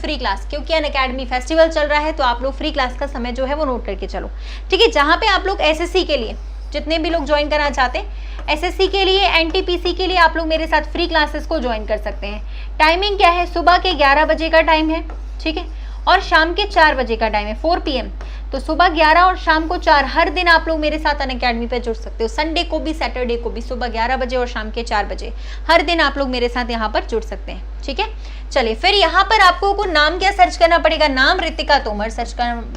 Free class, क्योंकि Unacademy festival चल रहा है तो आप लोग फ्री क्लास का समय जो है वो नोट करके चलो, ठीक है। जहाँ पे आप लोग एसएससी के लिए जितने भी लोग ज्वाइन करना चाहते हैं, एसएससी के लिए, एनटीपीसी के लिए आप लोग मेरे साथ फ्री क्लासेस को ज्वाइन कर सकते हैं। टाइमिंग क्या है, सुबह के 11 बजे का टाइम है, ठीक है, और शाम के 4 बजे का टाइम है, 4 PM। तो सुबह 11 और शाम को 4, हर दिन आप लोग मेरे साथ अनअकैडमी पे जुड़ सकते हो। संडे को भी, सैटरडे को भी, सुबह 11 बजे और शाम के 4 बजे हर दिन आप लोग मेरे साथ यहाँ पर जुड़ सकते हैं, ठीक है। चलिए, फिर यहाँ पर आपको को नाम क्या सर्च करना पड़ेगा, नाम रितिका तोमर सर्च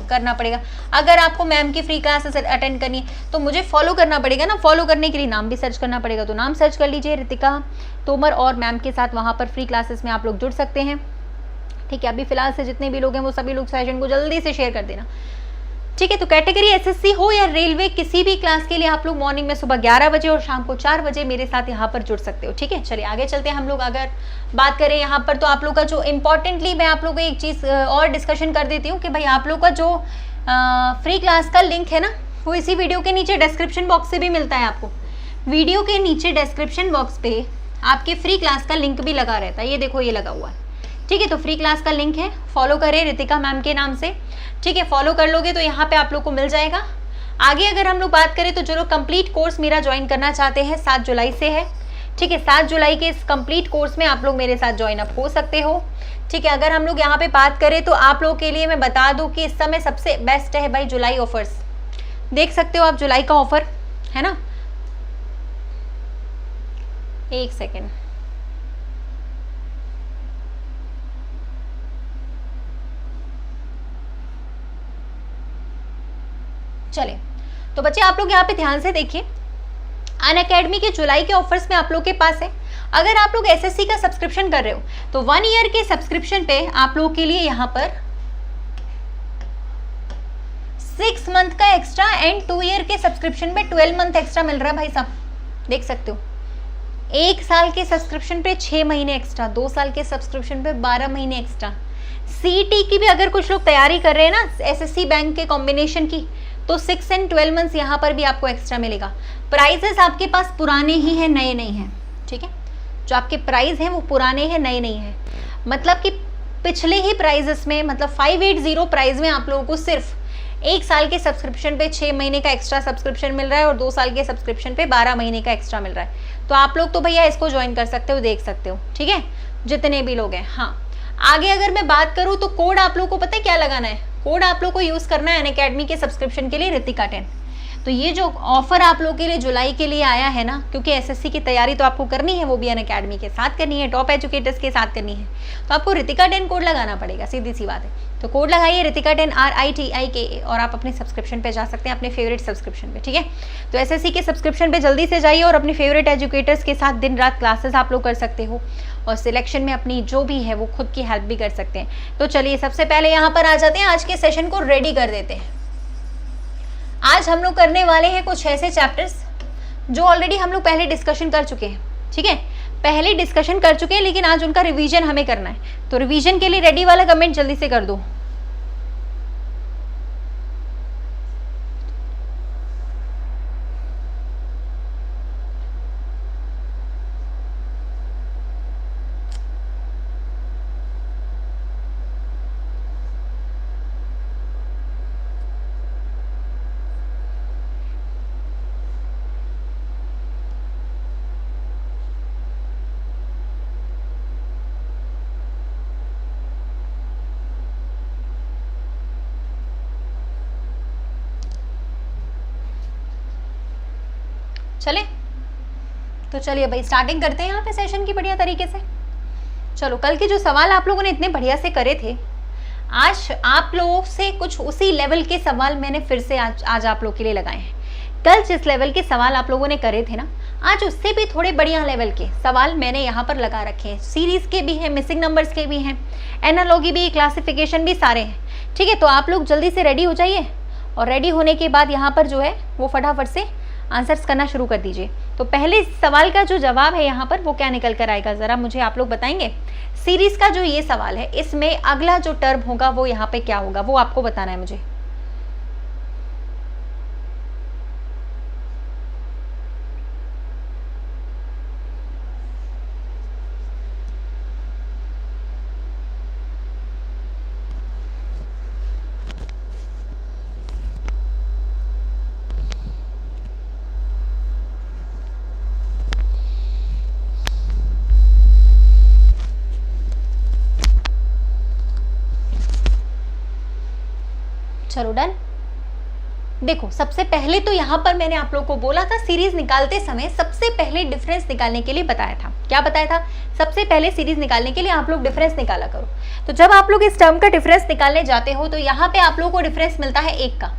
करना पड़ेगा। अगर आपको मैम की फ्री क्लासेस अटेंड करनी है तो मुझे फॉलो करना पड़ेगा ना, फॉलो करने के लिए नाम भी सर्च करना पड़ेगा। तो नाम सर्च कर लीजिए रितिका तोमर और मैम के साथ वहाँ पर फ्री क्लासेस में आप लोग जुड़ सकते हैं, ठीक है। अभी फिलहाल से जितने भी लोग हैं वो सभी लोग सेशन को जल्दी से शेयर कर देना, ठीक है। तो कैटेगरी एसएससी हो या रेलवे, किसी भी क्लास के लिए आप लोग मॉर्निंग में सुबह 11 बजे और शाम को 4 बजे मेरे साथ यहाँ पर जुड़ सकते हो, ठीक है। चलिए आगे चलते हैं हम लोग। अगर बात करें यहाँ पर तो आप लोग का जो इम्पोर्टेंटली मैं आप लोग को एक चीज़ और डिस्कशन कर देती हूँ कि भाई आप लोग का जो फ्री क्लास का लिंक है ना, वो इसी वीडियो के नीचे डिस्क्रिप्शन बॉक्स से भी मिलता है आपको। वीडियो के नीचे डिस्क्रिप्शन बॉक्स पे आपके फ्री क्लास का लिंक भी लगा रहता है, ये देखो ये लगा हुआ है, ठीक है। तो फ्री क्लास का लिंक है, फॉलो करें रितिका मैम के नाम से, ठीक है। फॉलो कर लोगे तो यहाँ पे आप लोग को मिल जाएगा। आगे अगर हम लोग बात करें तो जो लोग कंप्लीट कोर्स मेरा ज्वाइन करना चाहते हैं 7 जुलाई से है, ठीक है। 7 जुलाई के इस कंप्लीट कोर्स में आप लोग मेरे साथ ज्वाइन अप हो सकते हो, ठीक है। अगर हम लोग यहाँ पे बात करें तो आप लोग के लिए मैं बता दूँ कि इस समय सबसे बेस्ट है भाई जुलाई ऑफर्स, देख सकते हो आप जुलाई का ऑफर है ना। एक सेकेंड, चले तो बच्चे आप लोग यहाँ पे ध्यान से देखिए, अनअकैडमी के जुलाई के ऑफर्स में आप लोग के पास है। अगर आप लोग एसएससी का सब्सक्रिप्शन कर रहे हो तो 1 ईयर के सब्सक्रिप्शन पे आप लोगों के लिए यहाँ पर 6 मंथ का एक्स्ट्रा एंड 2 ईयर के सब्सक्रिप्शन पे 12 मंथ एक्स्ट्रा मिल रहा है भाई साहब, देख सकते हो। 1 साल के सब्सक्रिप्शन पे 6 महीने एक्स्ट्रा, 2 साल के सब्सक्रिप्शन पे 12 महीने एक्स्ट्रा। सीईटी की भी अगर कुछ लोग तैयारी कर रहे हैं ना एसएससी बैंक के कॉम्बिनेशन की, तो 6 एंड 12 मंथ्स यहाँ पर भी आपको एक्स्ट्रा मिलेगा। प्राइजेस आपके पास पुराने ही हैं, नए नहीं हैं, ठीक है। जो आपके प्राइस हैं वो पुराने हैं, नए नहीं हैं। मतलब कि पिछले ही प्राइजेस में, मतलब 580 प्राइस में आप लोगों को सिर्फ 1 साल के सब्सक्रिप्शन पे 6 महीने का एक्स्ट्रा सब्सक्रिप्शन मिल रहा है और 2 साल के सब्सक्रिप्शन पे 12 महीने का एक्स्ट्रा मिल रहा है। तो आप लोग तो भैया इसको ज्वाइन कर सकते हो, देख सकते हो, ठीक है, जितने भी लोग हैं। हाँ, आगे अगर मैं बात करूँ तो कोड आप लोग को पता है क्या लगाना है, कोड आप लोग को यूज करना है अनअकैडमी के सब्सक्रिप्शन के लिए रितिका 10। तो ये जो ऑफर आप लोग के लिए जुलाई के लिए आया है ना, क्योंकि एसएससी की तैयारी तो आपको करनी है, वो भी अनअकैडमी के साथ करनी है, टॉप एजुकेटर्स के साथ करनी है, तो आपको रितिका 10 कोड लगाना पड़ेगा, सीधी सी बात है। तो कोड लगाइए रितिका 10 RITIKA और आप अपने सब्सक्रिप्शन पे जा सकते हैं, अपने फेवरेट सब्सक्रिप्शन पे, ठीक है। तो एसएससी के सब्सक्रिप्शन पे जल्दी से जाइए और अपने फेवरेट एजुकेटर्स के साथ दिन रात क्लासेस आप लोग कर सकते हो और सिलेक्शन में अपनी जो भी है वो खुद की हेल्प भी कर सकते हैं। तो चलिए सबसे पहले यहाँ पर आ जाते हैं, आज के सेशन को रेडी कर देते हैं। आज हम लोग करने वाले हैं कुछ ऐसे चैप्टर्स जो ऑलरेडी हम लोग पहले डिस्कशन कर चुके हैं, ठीक है, पहले डिस्कशन कर चुके हैं, लेकिन आज उनका रिवीजन हमें करना है। तो रिवीजन के लिए रेडी वाला कमेंट जल्दी से कर दो। चले तो चलिए भाई स्टार्टिंग करते हैं यहाँ पे सेशन की बढ़िया तरीके से। चलो, कल के जो सवाल आप लोगों ने इतने बढ़िया से करे थे, आज आप लोगों से कुछ उसी लेवल के सवाल मैंने फिर से आज आप लोग के लिए लगाए हैं। कल जिस लेवल के सवाल आप लोगों ने करे थे ना, आज उससे भी थोड़े बढ़िया लेवल के सवाल मैंने यहाँ पर लगा रखे हैं। सीरीज के भी हैं, मिसिंग नंबर्स के भी हैं, एनालॉगी भी, क्लासिफिकेशन भी, सारे हैं, ठीक है। तो आप लोग जल्दी से रेडी हो जाइए और रेडी होने के बाद यहाँ पर जो है वो फटाफट से आंसर्स करना शुरू कर दीजिए। तो पहले सवाल का जो जवाब है यहाँ पर वो क्या निकल कर आएगा, ज़रा मुझे आप लोग बताएंगे। सीरीज का जो ये सवाल है, इसमें अगला जो टर्म होगा वो यहाँ पे क्या होगा, वो आपको बताना है मुझे। चलो डन। देखो सबसे पहले तो यहाँ पर मैंने आप लोगों को बोला था सीरीज निकालते समय सबसे पहले डिफरेंस निकालने के लिए बताया था। क्या बताया था? सबसे पहले सीरीज निकालने के लिए आप लोग डिफरेंस निकाला करो। तो जब आप लोग इस टर्म का डिफरेंस निकालने जाते हो तो यहाँ पे आप लोगों को डिफरेंस मिलता है 1 का,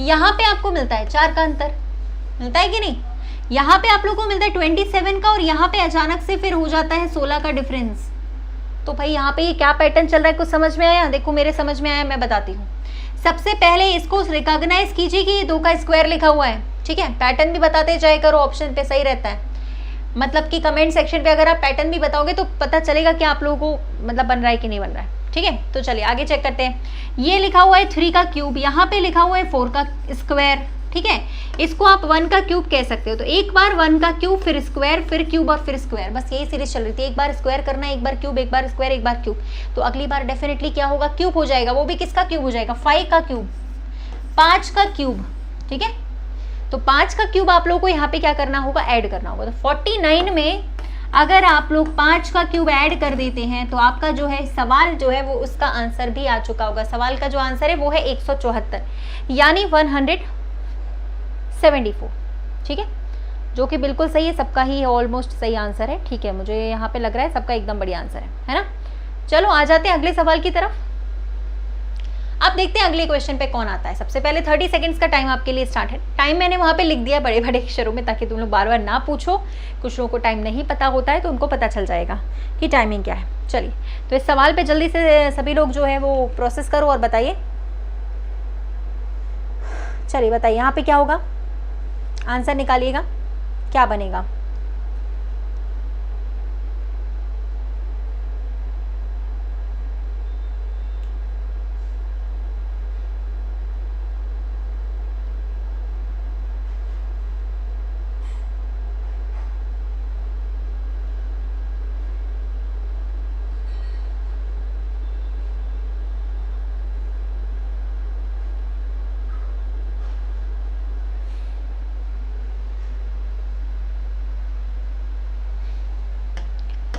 यहाँ पे आपको मिलता है 4 का अंतर, मिलता है कि नहीं? यहाँ पे आप लोगों को मिलता है 27 का और यहाँ पे अचानक से फिर हो जाता है 16 का डिफरेंस। तो भाई यहाँ पे ये क्या पैटर्न चल रहा है, कुछ समझ में आया? देखो मेरे समझ में आया, मैं बताती हूँ। सबसे पहले इसको रिकॉग्नाइज कीजिए कि ये 2 का स्क्वायर लिखा हुआ है, ठीक है? पैटर्न भी बताते जाए करो, ऑप्शन पे सही रहता है। मतलब कि कमेंट सेक्शन पे अगर आप पैटर्न भी बताओगे तो पता चलेगा कि आप लोगों को मतलब बन रहा है कि नहीं बन रहा है, ठीक है? तो चलिए आगे चेक करते हैं। ये लिखा हुआ है 3 का क्यूब, यहाँ पे लिखा हुआ है 4 का स्क्वायर, ठीक है? इसको आप 1 का क्यूब कह सकते हो। तो एक बार 1 का क्यूब, फिर स्क्वायर, फिर क्यूब और फिर स्क्वायर, बस यही सीरीज चल रही थी। एक बार स्क्वायर करना, एक बार क्यूब, एक बार स्क्वायर, एक बार क्यूब। तो अगली बार डेफिनेटली क्या होगा? क्यूब हो जाएगा। वो भी किसका क्यूब हो जाएगा? 5 का क्यूब, 5 का क्यूब, ठीक है? तो 5 का क्यूब आप लोगों को यहाँ पे क्या करना होगा? ऐड करना होगा। तो 49 में अगर आप लोग 5 का क्यूब ऐड कर देते हैं तो आपका जो है सवाल जो है वो उसका आंसर भी आ चुका होगा। सवाल का जो आंसर है वो है 174 यानी 174, ठीक है? जो कि बिल्कुल सही है, सबका ही ऑलमोस्ट सही आंसर है, ठीक है? मुझे यहाँ पे लग रहा है सबका एकदम बढ़िया आंसर है ना? चलो आ जाते हैं अगले सवाल की तरफ। अब देखते हैं अगले क्वेश्चन पे कौन आता है। सबसे पहले 30 सेकंड्स का टाइम आपके लिए स्टार्ट है। टाइम मैंने वहाँ पे लिख दिया बड़े बड़े अक्षरों में ताकि तुम लोग बार बार ना पूछो। कुछ लोगों को टाइम नहीं पता होता है तो उनको पता चल जाएगा कि टाइमिंग क्या है। चलिए तो इस सवाल पे जल्दी से सभी लोग जो है वो प्रोसेस करो और बताइए। चलिए बताइए यहाँ पे क्या होगा, आंसर निकालिएगा, क्या बनेगा?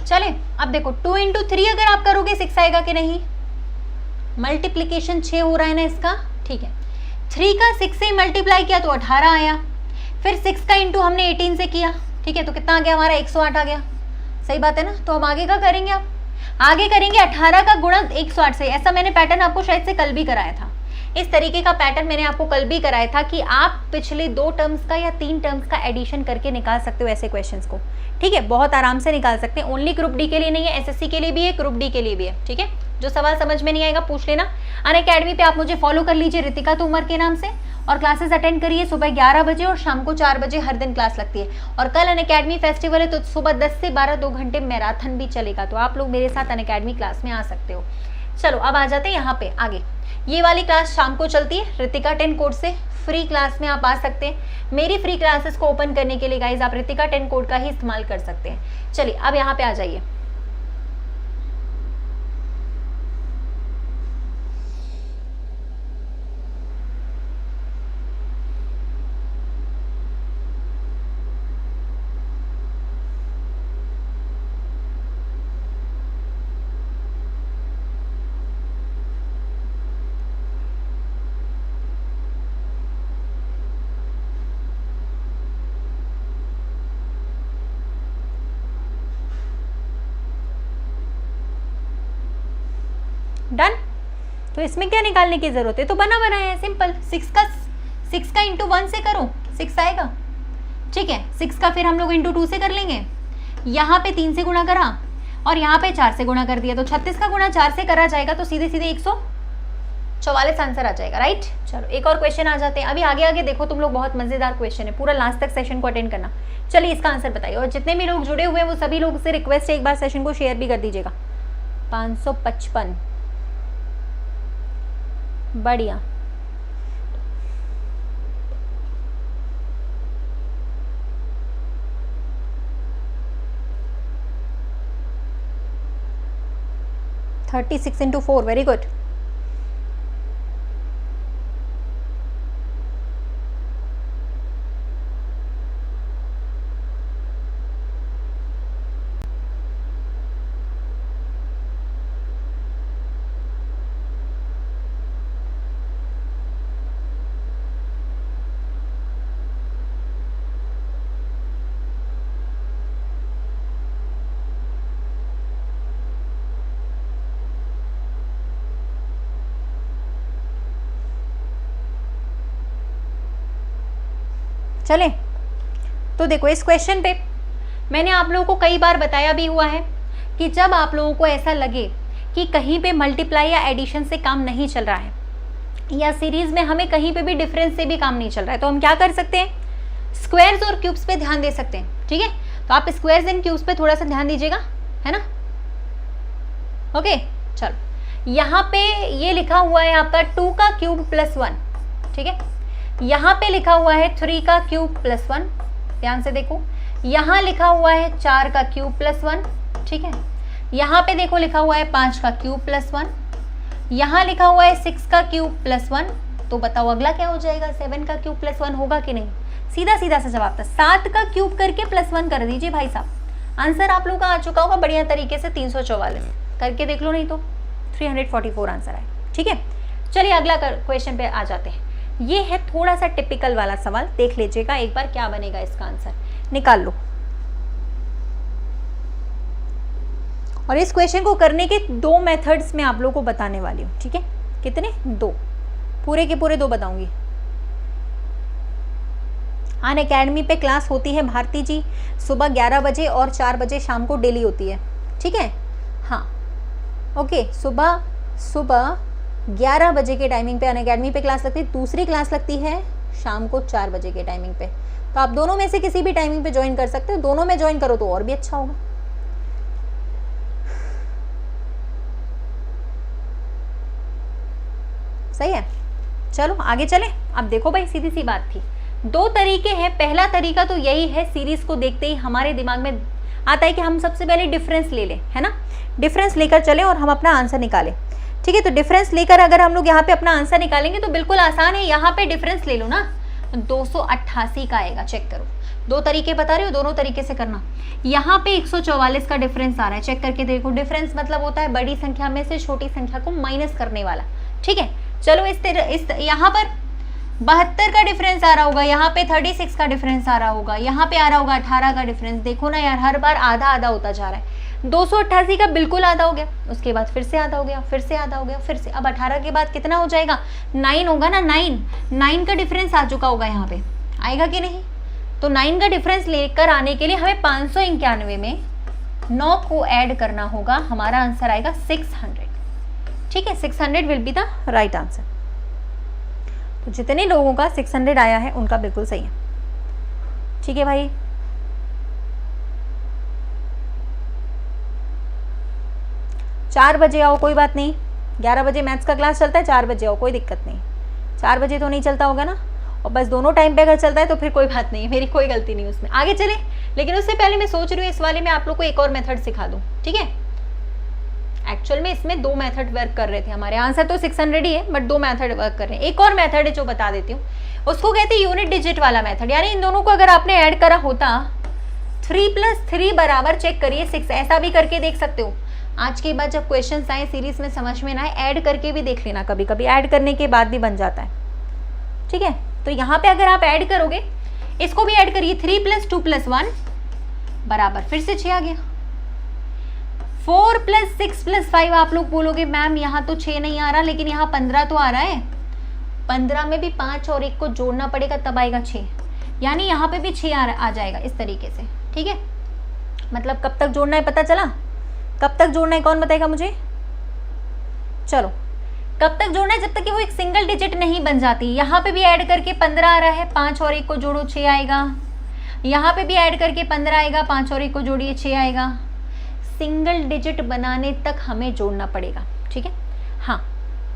चले अब देखो 2 × 3 अगर आप करोगे 6 आएगा कि नहीं? मल्टीप्लीकेशन 6 हो रहा है ना इसका, ठीक है? 3 का 6 से मल्टीप्लाई किया तो 18 आया, फिर 6 का इंटू हमने 18 से किया, ठीक है? तो कितना आ गया हमारा? 108 आ गया। सही बात है ना? तो हम आगे का करेंगे, आप आगे करेंगे 18 का गुणा 108 से। ऐसा मैंने पैटर्न आपको शायद से कल भी कराया था। इस तरीके का पैटर्न मैंने आपको कल भी कराया था कि आप पिछले 2 टर्म्स का या 3 टर्म्स का एडिशन करके निकाल सकते हो ऐसे क्वेश्चंस को, ठीक है? बहुत आराम से निकाल सकते हैं। ओनली ग्रुप डी के लिए नहीं है, एसएससी के लिए भी है, ग्रुप डी के लिए भी है, ठीक है? जो सवाल समझ में नहीं आएगा पूछ लेना। अनअकैडमी पे आप मुझे फॉलो कर लीजिए रितिका तोमर के नाम से, और क्लासेस अटेंड करिए। सुबह 11 बजे और शाम को 4 बजे हर दिन क्लास लगती है। और कल अनअकैडमी फेस्टिवल है तो सुबह 10 से 12 2 घंटे मैराथन भी चलेगा, तो आप लोग मेरे साथ अनअकैडमी क्लास में आ सकते हो। चलो अब आ जाते हैं यहाँ पे आगे। ये वाली क्लास शाम को चलती है रितिका 10 कोड से, फ्री क्लास में आप आ सकते हैं। मेरी फ्री क्लासेस को ओपन करने के लिए गाइज आप रितिका 10 कोड का ही इस्तेमाल कर सकते हैं। चलिए अब यहाँ पे आ जाइए। डन। तो इसमें क्या निकालने की जरूरत है? तो बना बनाया है सिंपल। 6 का इंटू 1 से करो, 6 आएगा, ठीक है? 6 का फिर हम लोग इंटू 2 से कर लेंगे। यहाँ पे 3 से गुणा करा और यहाँ पे 4 से गुणा कर दिया, तो 36 का गुणा 4 से करा जाएगा तो सीधे सीधे 144 आंसर आ जाएगा, राइट? चलो एक और क्वेश्चन आ जाते हैं। अभी आगे आगे देखो तुम लोग, बहुत मजेदार क्वेश्चन है, पूरा लास्ट तक सेशन को अटेंड करना। चलिए इसका आंसर बताइए, और जितने भी लोग जुड़े हुए हैं वो सभी लोग से रिक्वेस्ट है एक बार सेशन को शेयर भी कर दीजिएगा। 555, बढ़िया। Thirty 6 × 4, very good. चले तो देखो इस क्वेश्चन पे मैंने आप लोगों को कई बार बताया भी हुआ है कि जब आप लोगों को ऐसा लगे कि कहीं पे मल्टीप्लाई या एडिशन से काम नहीं चल रहा है या सीरीज में हमें कहीं पे भी डिफरेंस से भी काम नहीं चल रहा है, तो हम क्या कर सकते हैं, स्क्वायर्स और क्यूब्स पे ध्यान दे सकते हैं। ठीक है, तो आप स्क्वायर्स एंड क्यूब्स पे थोड़ा सा ध्यान दीजिएगा, है ना। ओके चलो, यहाँ पे ये लिखा हुआ है आपका 2 का क्यूब प्लस 1, ठीक है। यहाँ पे लिखा हुआ है 3 का क्यूब प्लस 1, ध्यान से देखो। यहाँ लिखा हुआ है 4 का क्यूब प्लस 1, ठीक है। यहाँ पे देखो लिखा हुआ है 5 का क्यूब प्लस 1, यहाँ लिखा हुआ है 6 का क्यूब प्लस 1। तो बताओ अगला क्या हो जाएगा, 7 का क्यूब प्लस 1 होगा कि नहीं। सीधा सीधा सा जवाब था, 7 का क्यूब करके प्लस 1 कर दीजिए भाई साहब। आंसर आप लोगों का आ चुका होगा बढ़िया तरीके से, 344 करके देख लो, नहीं तो 344 आंसर आए। ठीक है, चलिए अगला क्वेश्चन पे आ जाते हैं। ये है थोड़ा सा टिपिकल वाला सवाल, देख लीजिएगा एक बार क्या बनेगा इसका आंसर, निकाल लो। और इस क्वेश्चन को करने के 2 मेथड्स मैं आप लोगों को बताने वाली हूँ, ठीक है। कितने, 2, पूरे के पूरे 2 बताऊंगी। अनअकैडमी पे क्लास होती है भारती जी, सुबह 11 बजे और 4 बजे शाम को डेली होती है, ठीक है। हाँ ओके, सुबह 11 बजे के टाइमिंग पे अनअकैडमी पे क्लास लगती है, दूसरी क्लास लगती है शाम को 4 बजे के टाइमिंग पे। तो आप दोनों में से किसी भी टाइमिंग पे ज्वाइन कर सकते हो, दोनों में ज्वाइन करो तो और भी अच्छा होगा। सही है, चलो आगे चले। अब देखो भाई, सीधी सी बात थी, 2 तरीके हैं। पहला तरीका तो यही है, सीरीज को देखते ही हमारे दिमाग में आता है कि हम सबसे पहले डिफरेंस ले लें, है ना। डिफरेंस लेकर चलें और हम अपना आंसर निकालें, ठीक है। तो डिफरेंस लेकर अगर हम लोग यहाँ पे अपना आंसर निकालेंगे तो बिल्कुल आसान है। यहाँ पे डिफरेंस ले लो ना, 288 का आएगा, चेक करो। 2 तरीके बता रही हो, दोनों तरीके से करना। यहाँ पे 144 का डिफरेंस आ रहा है, चेक करके देखो। डिफरेंस मतलब होता है बड़ी संख्या में से छोटी संख्या को माइनस करने वाला, ठीक है। चलो इस यहाँ पर 72 का डिफरेंस आ रहा होगा, यहाँ पे 36 का डिफरेंस आ रहा होगा, यहाँ पे आ रहा होगा 18 का डिफरेंस। देखो ना यार, हर बार आधा आधा होता जा रहा है। 288 का बिल्कुल आधा हो गया, उसके बाद फिर से आधा हो गया, फिर से आधा हो गया, फिर से। अब 18 के बाद कितना हो जाएगा, 9 होगा ना। 9 का डिफरेंस आ चुका होगा, यहाँ पे आएगा कि नहीं। तो 9 का डिफरेंस लेकर आने के लिए हमें 591 में 9 को ऐड करना होगा। हमारा आंसर आएगा 600, ठीक है। 600 will be the right answer. तो जितने लोगों का 600 आया है उनका बिल्कुल सही है, ठीक है भाई। चार बजे आओ, कोई बात नहीं। 11 बजे मैथ्स का क्लास चलता है, 4 बजे आओ, कोई दिक्कत नहीं। 4 बजे तो नहीं चलता होगा ना, और बस दोनों टाइम पे अगर चलता है तो फिर कोई बात नहीं, मेरी कोई गलती नहीं उसमें। आगे चले, लेकिन उससे पहले मैं सोच रही हूँ इस वाले में आप लोग को एक और मेथड सिखा दूँ, ठीक है। एक्चुअल में इसमें 2 मेथड वर्क कर रहे थे हमारे, आंसर तो 600 ही है, बट 2 मेथड वर्क कर रहे हैं। एक और मेथड है जो बता देती हूँ, उसको कहते हैं यूनिट डिजिट वाला मेथड। यानी इन दोनों को अगर आपने ऐड करा होता, 3 + 3 बराबर, चेक करिए 6, ऐसा भी करके देख सकते हो। आज के बाद जब क्वेश्चन आए सीरीज में समझ में ना आए, ऐड करके भी देख लेना, कभी कभी ऐड करने के बाद भी बन जाता है, ठीक है। तो यहाँ पे अगर आप ऐड करोगे, इसको भी ऐड करिए, 3 + 2 + 1 बराबर, फिर से 6 आ गया। 4 + 6 + 5, आप लोग बोलोगे मैम यहाँ तो 6 नहीं आ रहा, लेकिन यहाँ 15 तो आ रहा है। 15 में भी 5 और 1 को जोड़ना पड़ेगा, तब आएगा 6। यानी यहाँ पे भी 6 आ जाएगा इस तरीके से, ठीक है। मतलब कब तक जोड़ना है पता चला, कब तक जोड़ना है कौन बताएगा मुझे। चलो, कब तक जोड़ना है, जब तक कि वो एक सिंगल डिजिट नहीं बन जाती। यहाँ पे भी ऐड करके 15 आ रहा है, 5 और 1 को जोड़ो 6 आएगा। यहाँ पे भी ऐड करके 15 आएगा, 5 और 1 को जोड़िए 6 आएगा। सिंगल डिजिट बनाने तक हमें जोड़ना पड़ेगा, ठीक है। हाँ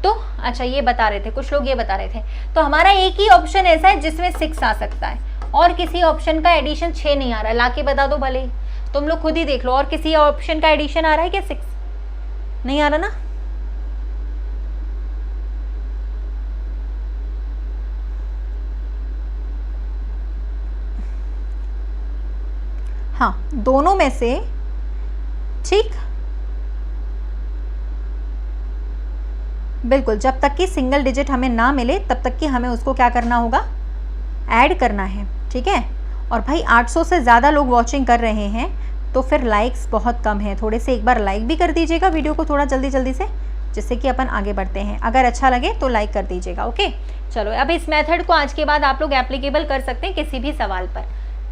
तो अच्छा, ये बता रहे थे कुछ लोग, ये बता रहे थे, तो हमारा एक ही ऑप्शन ऐसा है जिसमें 6 आ सकता है, और किसी ऑप्शन का एडिशन 6 नहीं आ रहा है। लाके बता दो भले, तुम लोग खुद ही देख लो, और किसी ऑप्शन का एडिशन आ रहा है क्या, 6 नहीं आ रहा ना। हाँ, दोनों में से, ठीक, बिल्कुल। जब तक कि सिंगल डिजिट हमें ना मिले तब तक कि हमें उसको क्या करना होगा, ऐड करना है, ठीक है। और भाई 800 से ज़्यादा लोग वॉचिंग कर रहे हैं, तो फिर लाइक्स बहुत कम है, थोड़े से एक बार लाइक भी कर दीजिएगा वीडियो को, थोड़ा जल्दी जल्दी से, जिससे कि अपन आगे बढ़ते हैं। अगर अच्छा लगे तो लाइक कर दीजिएगा। ओके, चलो अब इस मेथड को आज के बाद आप लोग एप्लीकेबल कर सकते हैं किसी भी सवाल पर।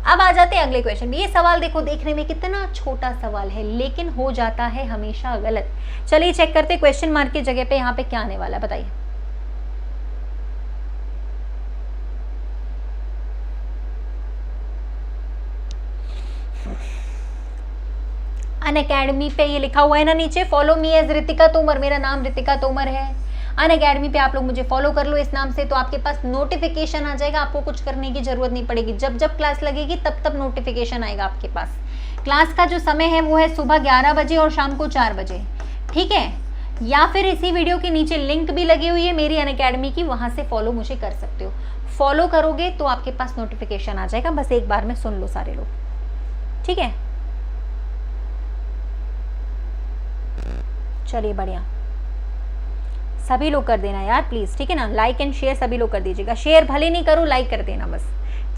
अब आ जाते हैं अगले क्वेश्चन में। ये सवाल देखो, देखने में कितना छोटा सवाल है लेकिन हो जाता है हमेशा गलत। चलिए चेक करते हैं क्वेश्चन मार्क की जगह पे यहाँ पे क्या आने वाला है, बताइए। अनअकैडमी पे ये लिखा हुआ है ना नीचे, follow me as Ritika Tomar. मेरा नाम रितिका तोमर है। अनअकैडमी पे आप लोग मुझे फॉलो कर लो इस नाम से, तो आपके पास नोटिफिकेशन आ जाएगा। आपको कुछ करने की जरूरत नहीं पड़ेगी। जब जब क्लास लगेगी तब तब नोटिफिकेशन आएगा आपके पास। क्लास का जो समय है वो है सुबह 11 बजे और शाम को 4 बजे, ठीक है। या फिर इसी वीडियो के नीचे लिंक भी लगी हुई है मेरी अनअकैडमी की, वहां से फॉलो मुझे कर सकते हो। फॉलो करोगे तो आपके पास नोटिफिकेशन आ जाएगा। बस एक बार में सुन लो सारे लोग, ठीक है। चलिए बढ़िया, सभी लोग कर देना यार प्लीज, ठीक है ना। लाइक एंड शेयर सभी लोग कर दीजिएगा। शेयर भले नहीं करो, लाइक कर देना बस।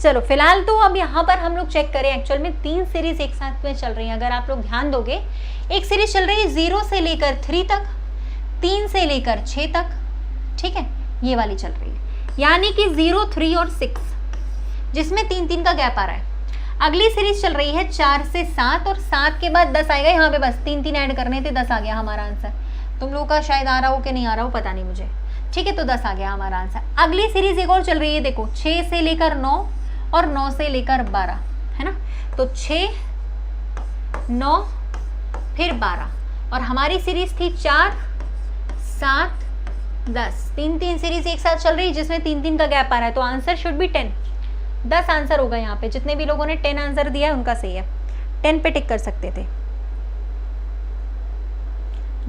चलो फिलहाल तो अब यहाँ पर हम लोग चेक करें। एक्चुअल में 3 सीरीज एक साथ में चल रही हैं। अगर आप लोग ध्यान दोगे, एक सीरीज चल रही है 0 से लेकर 3 तक, 3 से लेकर 6 तक, ठीक है, ये वाली चल रही है। यानी कि 0, 3 और 6, जिसमें 3-3 का गैप आ रहा है। अगली सीरीज चल रही है 4 से 7 और 7 के बाद 10 आएगा। यहाँ पे बस 3-3 ऐड करने थे, 10 आ गया हमारा आंसर। तुम लोगों का शायद आ रहा हो कि नहीं आ रहा हो पता नहीं मुझे, ठीक है। तो 10 आ गया हमारा आंसर। अगली सीरीज एक और चल रही है, देखो 6 से लेकर 9 और 9 से लेकर 12, है ना। तो 6, 9 फिर 12, और हमारी सीरीज थी 4, 7, 10। 3-3 सीरीज एक साथ चल रही है जिसमें 3-3 का गैप आ रहा है। तो आंसर शुड बी 10। 10 आंसर होगा यहाँ पे। जितने भी लोगों ने 10 आंसर दिया है उनका सही है। 10 पे टिक कर सकते थे।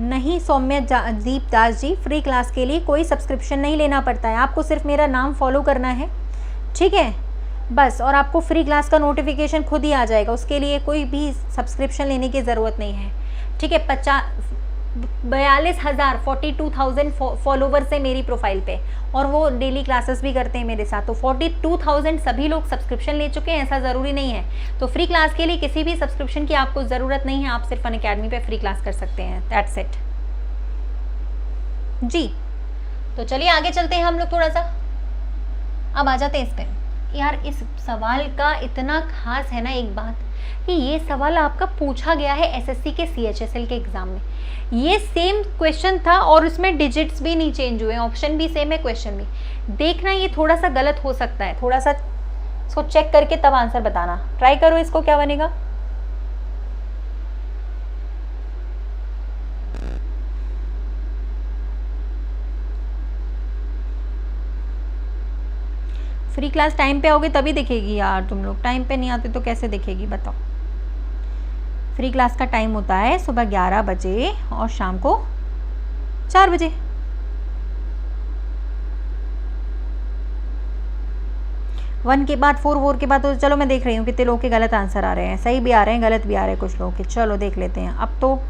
नहीं सौम्य दीप दास जी, फ्री क्लास के लिए कोई सब्सक्रिप्शन नहीं लेना पड़ता है। आपको सिर्फ मेरा नाम फॉलो करना है, ठीक है बस, और आपको फ्री क्लास का नोटिफिकेशन खुद ही आ जाएगा। उसके लिए कोई भी सब्सक्रिप्शन लेने की ज़रूरत नहीं है, ठीक है। 42,000 42,000 फॉलोवर्स है मेरी प्रोफाइल पे, और वो डेली क्लासेस भी करते हैं मेरे साथ। तो 42,000 सभी लोग सब्सक्रिप्शन ले चुके हैं, ऐसा ज़रूरी नहीं है। तो फ्री क्लास के लिए किसी भी सब्सक्रिप्शन की आपको ज़रूरत नहीं है। आप सिर्फ अनअकैडमी पे फ्री क्लास कर सकते हैं, दैट्स इट जी। तो चलिए आगे चलते हैं हम लोग थोड़ा सा। अब आ जाते हैं इस पे। यार इस सवाल का इतना खास है ना एक बात, कि ये सवाल आपका पूछा गया है एसएससी के CHSL के एग्जाम में। ये सेम क्वेश्चन था और उसमें डिजिट्स भी नहीं चेंज हुए, ऑप्शन भी सेम है, क्वेश्चन भी। देखना ये थोड़ा सा गलत हो सकता है, थोड़ा सा इसको चेक करके तब आंसर बताना। ट्राई करो इसको, क्या बनेगा। फ्री क्लास टाइम पे आओगे तभी दिखेगी यार, तुम लोग टाइम पे नहीं आते तो कैसे दिखेगी बताओ। फ्री क्लास का टाइम होता है सुबह 11 बजे और शाम को 4 बजे। वन के बाद 4 के बाद, तो चलो मैं देख रही हूँ कितने लोगों के गलत आंसर आ रहे हैं। सही भी आ रहे हैं, गलत भी आ रहे हैं कुछ लोगों के। चलो देख लेते हैं। अब तो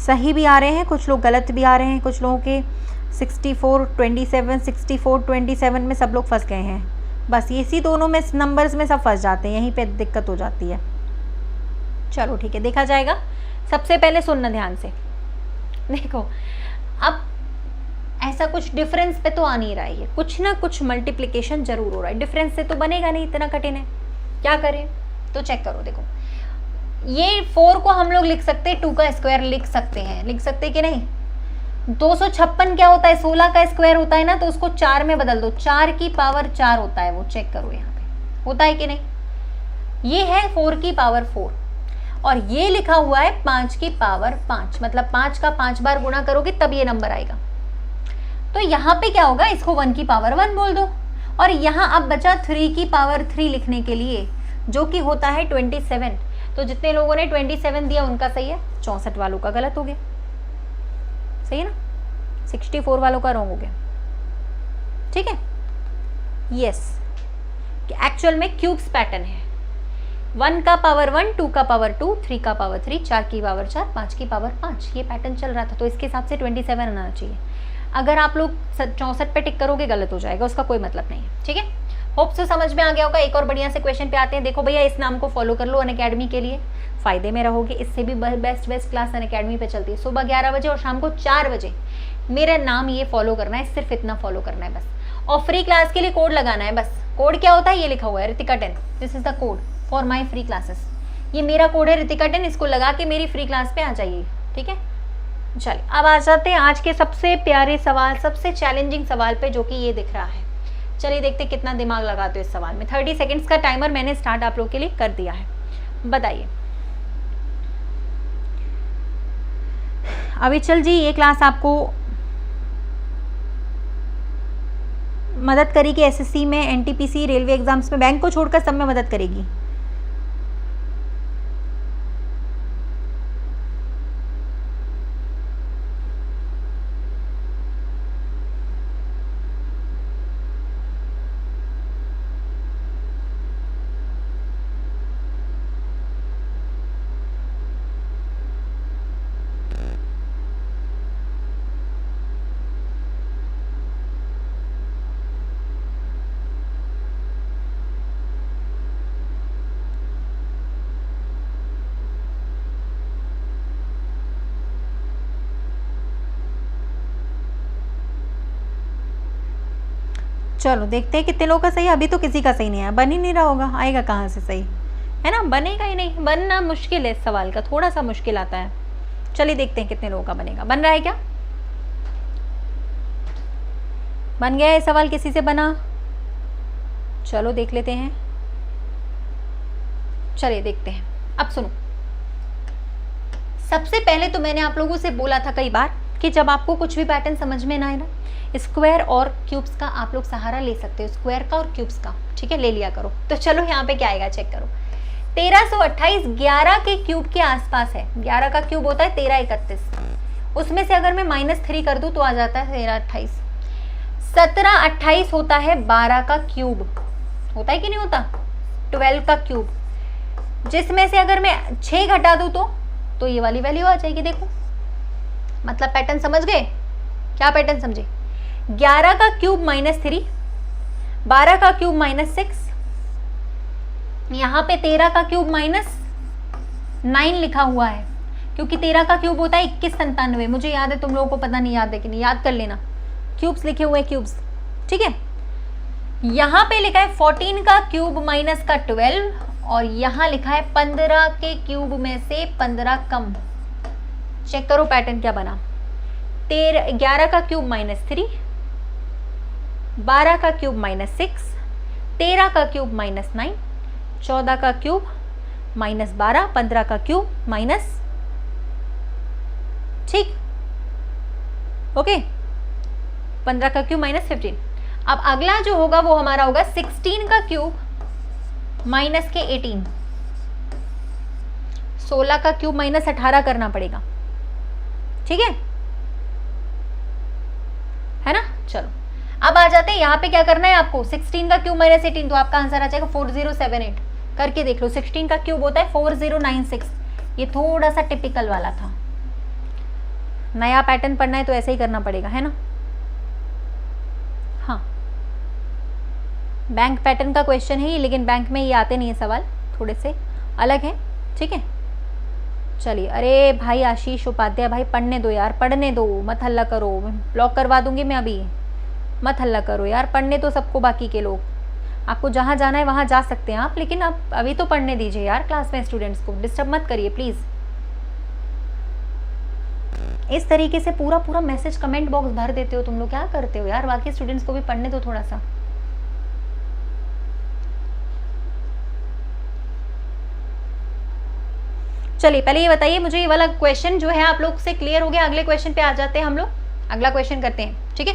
सही भी आ रहे हैं, कुछ लोग गलत भी आ रहे हैं। कुछ लोगों के 64, 27, 64, 27 में सब लोग फंस गए हैं। बस इसी दोनों में नंबर्स में सब फंस जाते हैं, यहीं पे दिक्कत हो जाती है। चलो ठीक है, देखा जाएगा। सबसे पहले सुनना ध्यान से। देखो अब ऐसा कुछ डिफरेंस पे तो आ नहीं रहा है, ये कुछ ना कुछ मल्टीप्लिकेशन जरूर हो रहा है। डिफरेंस से तो बनेगा नहीं, इतना कठिन है। क्या करें, तो चेक करो। देखो ये 4 को हम लोग लिख सकते हैं 2 का स्क्वायर लिख सकते हैं, लिख सकते कि नहीं। 256 क्या होता है, 16 का स्क्वायर होता है ना, तो उसको 4 में बदल दो। 4 की पावर 4 होता है वो, चेक करो यहाँ पे होता है कि नहीं। ये है 4 की पावर 4 और ये लिखा हुआ है 5 की पावर 5, मतलब 5 का 5 बार गुणा करोगे तब ये नंबर आएगा। तो यहाँ पे क्या होगा, इसको 1 की पावर 1 बोल दो। और यहाँ अब बचा 3 की पावर 3 लिखने के लिए, जो कि होता है 27। तो जितने लोगों ने 27 दिया उनका सही है, 64 वालों का गलत हो गया। सही है ना, 64 वालों का रॉन्ग हो गया। ठीक है, यस। एक्चुअल में क्यूब्स पैटर्न है। 1 का पावर 1, 2 का पावर 2, 3 का पावर 3, 4 की पावर 4, 5 की पावर 5, ये पैटर्न चल रहा था। तो इसके हिसाब से 27 आना चाहिए। अगर आप लोग 64 पे टिक करोगे गलत हो जाएगा, उसका कोई मतलब नहीं है। ठीक है, होप सो समझ में आ गया होगा। एक और बढ़िया से क्वेश्चन पे आते हैं। देखो भैया, इस नाम को फॉलो कर लो अनअकैडमी के लिए, फायदे में रहोगे। इससे भी बेस्ट क्लास अनअकैडमी पे चलती है, सुबह 11 बजे और शाम को 4 बजे। मेरा नाम ये फॉलो करना है, सिर्फ इतना फॉलो करना है बस। और फ्री क्लास के लिए कोड लगाना है बस। कोड क्या होता है, ये लिखा हुआ है Ritika 10, this is the code for my free classes. ये मेरा कोड है रितिका 10, इसको लगा के मेरी फ्री क्लास पे आ जाइए, ठीक है। चलिए अब आ जाते हैं आज के सबसे प्यारे सवाल, सबसे चैलेंजिंग सवाल पे, जो कि ये दिख रहा है। चलिए देखते हैं कितना दिमाग लगाते हो इस सवाल में। 30 सेकेंड्स का टाइमर मैंने स्टार्ट आप लोग के लिए कर दिया है। बताइए अविचल जी, ये क्लास आपको मदद करेगी एसएससी में, एनटीपीसी, रेलवे एग्जाम्स में, बैंक को छोड़कर सब में मदद करेगी। चलो देखते हैं कितने लोगों का सही। अभी तो किसी का सही नहीं आया, बन ही नहीं रहा होगा, आएगा कहाँ से सही, है ना। बनेगा ही नहीं, बनना मुश्किल है इस सवाल का, थोड़ा सा मुश्किल आता है। चलिए देखते हैं कितने लोगों का बनेगा। बन रहा है क्या? बन गया है सवाल, किसी से बना? चलो देख लेते हैं। चलिए देखते हैं। अब सुनो, सबसे पहले तो मैंने आप लोगों से बोला था कई बार कि जब आपको कुछ भी पैटर्न समझ में ना आए ना, स्क्वायर और क्यूब्स का आप लोग सहारा ले सकते हो, स्क्वायर का और क्यूब्स का, ठीक है, ले लिया करो। तो चलो यहाँ पे क्या आएगा चेक करो। 1328 11 के क्यूब के आसपास है। 11 का क्यूब होता है 1331, उसमें से अगर मैं -3 कर दूं तो आ जाता है 1328। 1728 होता है 12 का क्यूब, होता है कि नहीं होता, 12 का क्यूब, जिसमें से अगर मैं 6 घटा दूं तो ये वाली वैल्यू आ जाएगी। देखो मतलब पैटर्न समझ गए? क्या पैटर्न समझे? 11 का क्यूब -3, 12 का क्यूब -6, यहाँ पे 13 का क्यूब -9 लिखा हुआ है, क्योंकि 13 का क्यूब होता है 2197। मुझे याद है, तुम लोगों को पता नहीं याद है कि नहीं, याद कर लेना। क्यूब्स लिखे हुए हैं, क्यूब्स, ठीक है। यहाँ पे लिखा है 14 का क्यूब माइनस का 12, और यहाँ लिखा है 15 के क्यूब में से 15 कम। चेक करो पैटर्न क्या बना। 11 का क्यूब -3, 12 का क्यूब -6, 13 का क्यूब -9, 14 का क्यूब -12, 15 का क्यूब माइनस, ठीक, ओके, 15 का क्यूब -15। अब अगला जो होगा वो हमारा होगा 16 का क्यूब माइनस के 18, 16 का क्यूब -18 करना पड़ेगा, ठीक है ना। चलो अब आ जाते हैं, यहाँ पे क्या करना है आपको, 16 का क्यूब -18, तो आपका आंसर आ जाएगा 4078। करके देख लो, 16 का क्यूब होता है 4096। ये थोड़ा सा टिपिकल वाला था, नया पैटर्न पढ़ना है तो ऐसे ही करना पड़ेगा, है ना। हाँ, बैंक पैटर्न का क्वेश्चन है ये, लेकिन बैंक में ये आते नहीं है सवाल, थोड़े से अलग है, ठीक है। चलिए, अरे भाई आशीष उपाध्याय भाई, पढ़ने दो यार, पढ़ने दो, मत हल्ला करो, ब्लॉक करवा दूंगी मैं अभी, मत हल्ला करो यार, पढ़ने तो सबको, बाकी के लोग, आपको जहाँ जाना है वहाँ जा सकते हैं आप, लेकिन आप अभी तो पढ़ने दीजिए यार क्लास में स्टूडेंट्स को, डिस्टर्ब मत करिए प्लीज़। इस तरीके से पूरा पूरा मैसेज कमेंट बॉक्स भर देते हो तुम लोग, क्या करते हो यार, बाकी स्टूडेंट्स को भी पढ़ने दो थोड़ा सा। चलिए पहले ये बताइए मुझे, ये वाला क्वेश्चन जो है आप लोग से क्लियर हो गया? अगले क्वेश्चन पे आ जाते हैं हम लोग, अगला क्वेश्चन करते हैं, ठीक है।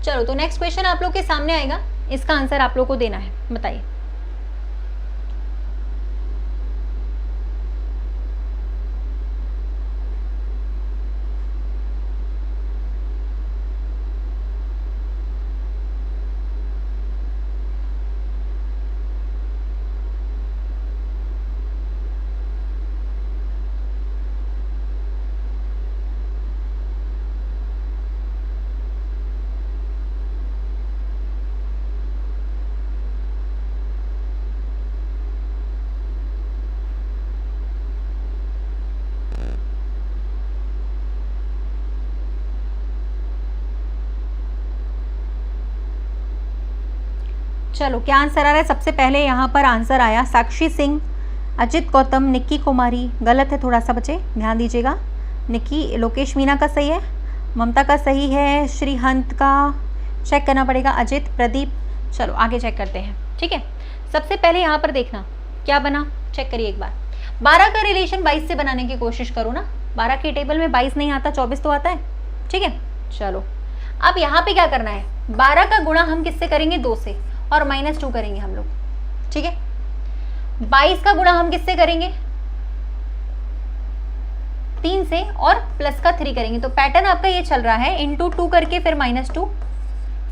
चलो तो नेक्स्ट क्वेश्चन आप लोग के सामने आएगा, इसका आंसर आप लोग को देना है, बताइए। चलो क्या आंसर आ रहा है? सबसे पहले यहाँ पर आंसर आया साक्षी सिंह, अजित गौतम, निक्की कुमारी। गलत है, थोड़ा सा बचे, ध्यान दीजिएगा। निक्की, लोकेश मीना का सही है, ममता का सही है, श्रीहंत का चेक करना पड़ेगा, अजित, प्रदीप। चलो आगे चेक करते हैं, ठीक है। सबसे पहले यहाँ पर देखना क्या बना, चेक करिए एक बार। 12 का रिलेशन 22 से बनाने की कोशिश करो ना। 12 के टेबल में 22 नहीं आता, 24 तो आता है, ठीक है। चलो अब यहाँ पे क्या करना है, 12 का गुणा हम किससे करेंगे? 2 से, और -2 करेंगे हम लोग, ठीक है। 22 का गुणा हम किससे करेंगे? 3 से, और प्लस का 3 करेंगे। तो पैटर्न आपका ये चल रहा है, इंटू 2 करके फिर -2,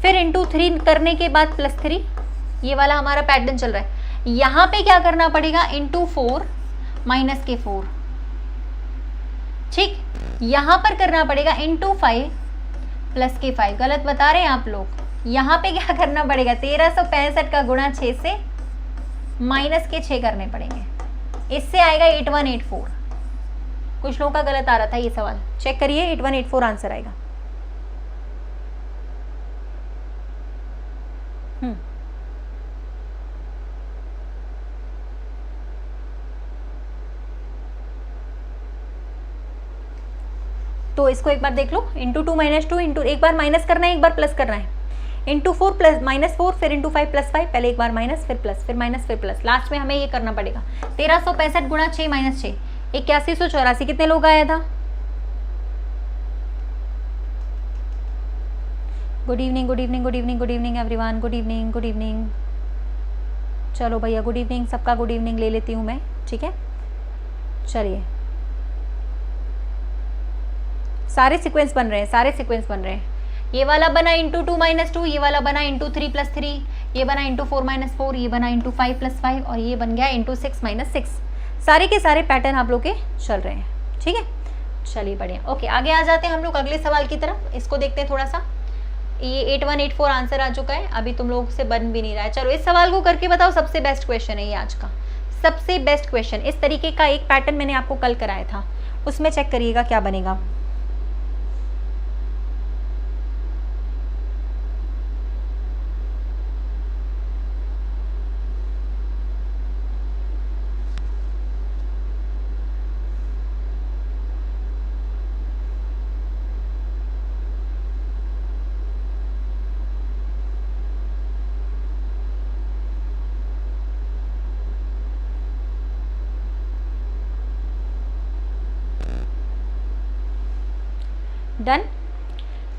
फिर इंटू 3 करने के बाद +3, ये वाला हमारा पैटर्न चल रहा है। यहाँ पे क्या करना पड़ेगा? इंटू 4 -4, ठीक। यहाँ पर करना पड़ेगा इंटू 5 +5। गलत बता रहे हैं आप लोग। यहाँ पे क्या करना पड़ेगा? 1365 का गुणा 6 से -6 करने पड़ेंगे, इससे आएगा 8184। कुछ लोगों का गलत आ रहा था ये सवाल, चेक करिए, 8184 आंसर आएगा। तो इसको एक बार देख लो, इंटू 2 -2, इंटू एक बार माइनस करना है, एक बार प्लस करना है, इंटू 4 प्लस -4, फिर इंटू 5 +5, पहले एक बार माइनस फिर प्लस, फिर माइनस फिर प्लस, लास्ट में हमें ये करना पड़ेगा। 1365 गुणा 6 -6, 8184। कितने लोग आया था? Good evening, good evening, good evening, good evening everyone, good evening, good evening. चलो भैया गुड इवनिंग, सबका गुड इवनिंग ले लेती हूँ मैं, ठीक है। चलिए सारे सीक्वेंस बन रहे हैं, सारे सीक्वेंस बन रहे हैं। ये वाला बना इंटू 2 -2, ये वाला बना इंटू 3 + 3, ये बना इंटू 4 -4, ये बना इंटू 5 + 5, और ये बन गया इंटू 6 -6। सारे के सारे पैटर्न आप लोग के चल रहे हैं, ठीक है। चलिए बढ़िया, ओके आगे आ जाते हैं हम लोग अगले सवाल की तरफ। इसको देखते हैं थोड़ा सा। ये 8184 आंसर आ चुका है, अभी तुम लोग से बन भी नहीं रहा है। चलो इस सवाल को करके बताओ, सबसे बेस्ट क्वेश्चन है ये आज का, सबसे बेस्ट क्वेश्चन। इस तरीके का एक पैटर्न मैंने आपको कल कराया था, उसमें चेक करिएगा क्या बनेगा। डन।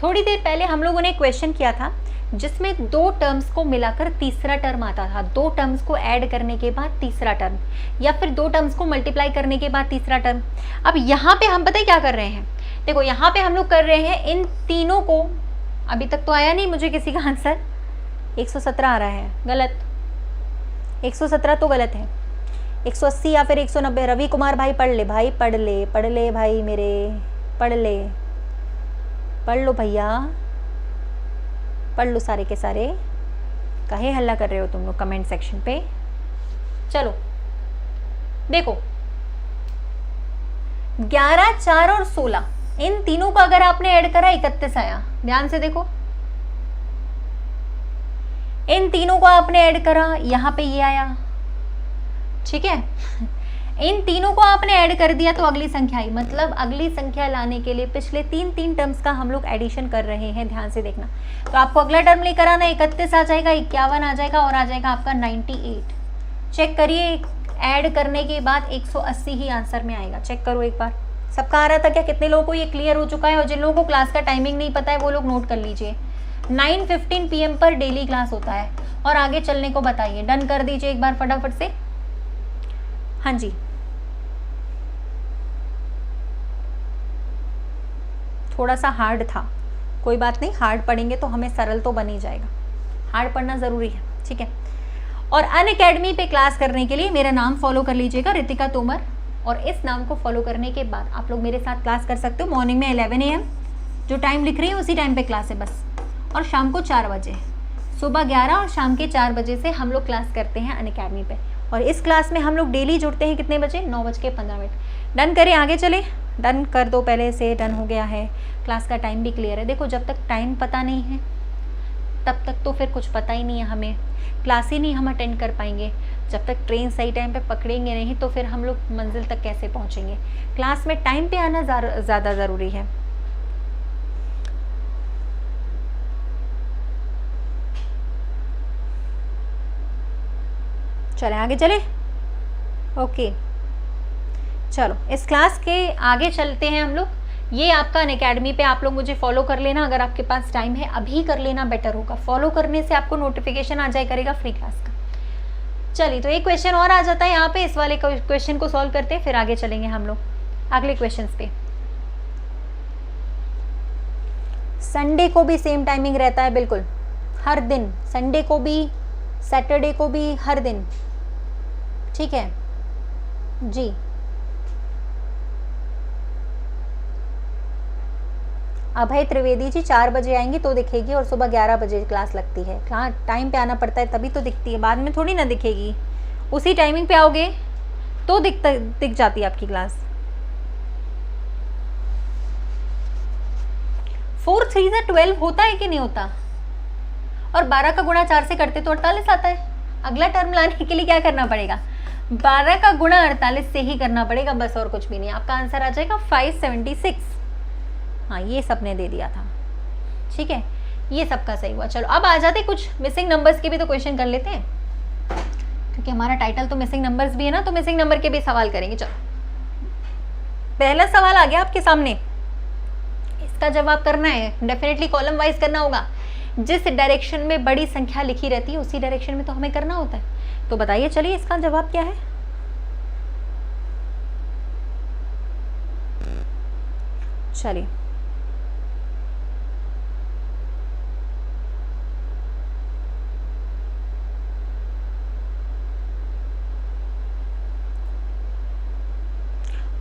थोड़ी देर पहले हम लोगों ने क्वेश्चन किया था जिसमें 2 टर्म्स को मिलाकर तीसरा टर्म आता था, 2 टर्म्स को ऐड करने के बाद तीसरा टर्म, या फिर 2 टर्म्स को मल्टीप्लाई करने के बाद तीसरा टर्म। अब यहाँ पे हम पता है क्या कर रहे हैं, देखो यहाँ पे हम लोग कर रहे हैं इन तीनों को, अभी तक तो आया नहीं मुझे किसी का आंसर, 117 आ रहा है, गलत, 117 तो गलत है, 180 या फिर 190। रवि कुमार भाई पढ़ ले, भाई पढ़ ले, पढ़ ले भाई मेरे, पढ़ ले, पढ़ लो भैया, पढ़ लो सारे के सारे। काहे हल्ला कर रहे हो तुम लोग कमेंट सेक्शन पे। चलो देखो 11, 4 और 16, इन तीनों को अगर आपने ऐड करा 31 आया। ध्यान से देखो, इन तीनों को आपने ऐड करा, यहाँ पे ये आया, ठीक है। इन तीनों को आपने ऐड कर दिया तो अगली संख्या आई, मतलब अगली संख्या लाने के लिए पिछले 3 टर्म्स का हम लोग एडिशन कर रहे हैं। ध्यान से देखना, तो आपको अगला टर्म लेकर आना, 31 आ जाएगा, 51 आ जाएगा, और आ जाएगा आपका 98। चेक करिए, ऐड करने के बाद 180 ही आंसर में आएगा। चेक करो एक बार, सबका आ रहा था क्या? कितने लोगों को ये क्लियर हो चुका है? और जिन लोगों को क्लास का टाइमिंग नहीं पता है वो लोग नोट कर लीजिए, 9:15 PM पर डेली क्लास होता है, और आगे चलने को बताइए। डन कर दीजिए एक बार फटाफट से। हाँ जी, थोड़ा सा हार्ड था, कोई बात नहीं, हार्ड पढ़ेंगे तो हमें सरल तो बन ही जाएगा, हार्ड पढ़ना ज़रूरी है, ठीक है। और अनअकैडमी पे क्लास करने के लिए मेरा नाम फॉलो कर लीजिएगा, रितिका तोमर, और इस नाम को फॉलो करने के बाद आप लोग मेरे साथ क्लास कर सकते हो। मॉर्निंग में 11 AM जो टाइम लिख रही है उसी टाइम पे क्लास है बस, और शाम को 4 बजे, सुबह 11 और शाम के 4 बजे से हम लोग क्लास करते हैं अनअकैडमी पे। और इस क्लास में हम लोग डेली जुड़ते हैं कितने बजे? 9:15। डन करें, आगे चले, डन कर दो, पहले से डन हो गया है। क्लास का टाइम भी क्लियर है। देखो जब तक टाइम पता नहीं है तब तक तो फिर कुछ पता ही नहीं है हमें, क्लास ही नहीं हम अटेंड कर पाएंगे। जब तक ट्रेन सही टाइम पे पकड़ेंगे नहीं तो फिर हम लोग मंजिल तक कैसे पहुंचेंगे। क्लास में टाइम पे आना ज़्यादा ज़रूरी है। चलें आगे चले। ओके चलो इस क्लास के आगे चलते हैं हम लोग। ये आपका अनअकैडमी पे आप लोग मुझे फॉलो कर लेना, अगर आपके पास टाइम है अभी कर लेना बेटर होगा। फॉलो करने से आपको नोटिफिकेशन आ जाए करेगा फ्री क्लास का। चलिए तो एक क्वेश्चन और आ जाता है यहाँ पे, इस वाले क्वेश्चन को सॉल्व करते हैं फिर आगे चलेंगे हम लोग अगले क्वेश्चन पे। संडे को भी सेम टाइमिंग रहता है बिल्कुल, हर दिन, संडे को भी सैटरडे को भी, हर दिन, ठीक है जी। अभय त्रिवेदी जी 4 बजे आएंगे तो दिखेगी और सुबह 11 बजे क्लास लगती है। हाँ टाइम पे आना पड़ता है तभी तो दिखती है, बाद में थोड़ी ना दिखेगी। उसी टाइमिंग पे आओगे तो दिख जाती है आपकी क्लास। 4 3 से 12 होता है कि नहीं होता? और 12 का गुणा 4 से करते तो 48 आता है। अगला टर्म लाने के लिए क्या करना पड़ेगा? 12 का गुणा 48 से ही करना पड़ेगा, बस और कुछ भी नहीं। आपका आंसर आ जाएगा 576। हाँ ये सबने दे दिया था, ठीक है, ये सबका सही हुआ। चलो अब आ जाते कुछ मिसिंग नंबर्स के भी तो क्वेश्चन कर लेते हैं, क्योंकि हमारा टाइटल तो मिसिंग नंबर्स भी है ना, तो मिसिंग नंबर के भी सवाल करेंगे। चलो पहला सवाल आ गया आपके सामने, इसका जवाब करना है, डेफिनेटली कॉलम वाइज करना होगा। जिस डायरेक्शन में बड़ी संख्या लिखी रहती है उसी डायरेक्शन में तो हमें करना होता है। तो बताइए चलिए इसका जवाब क्या है। चलिए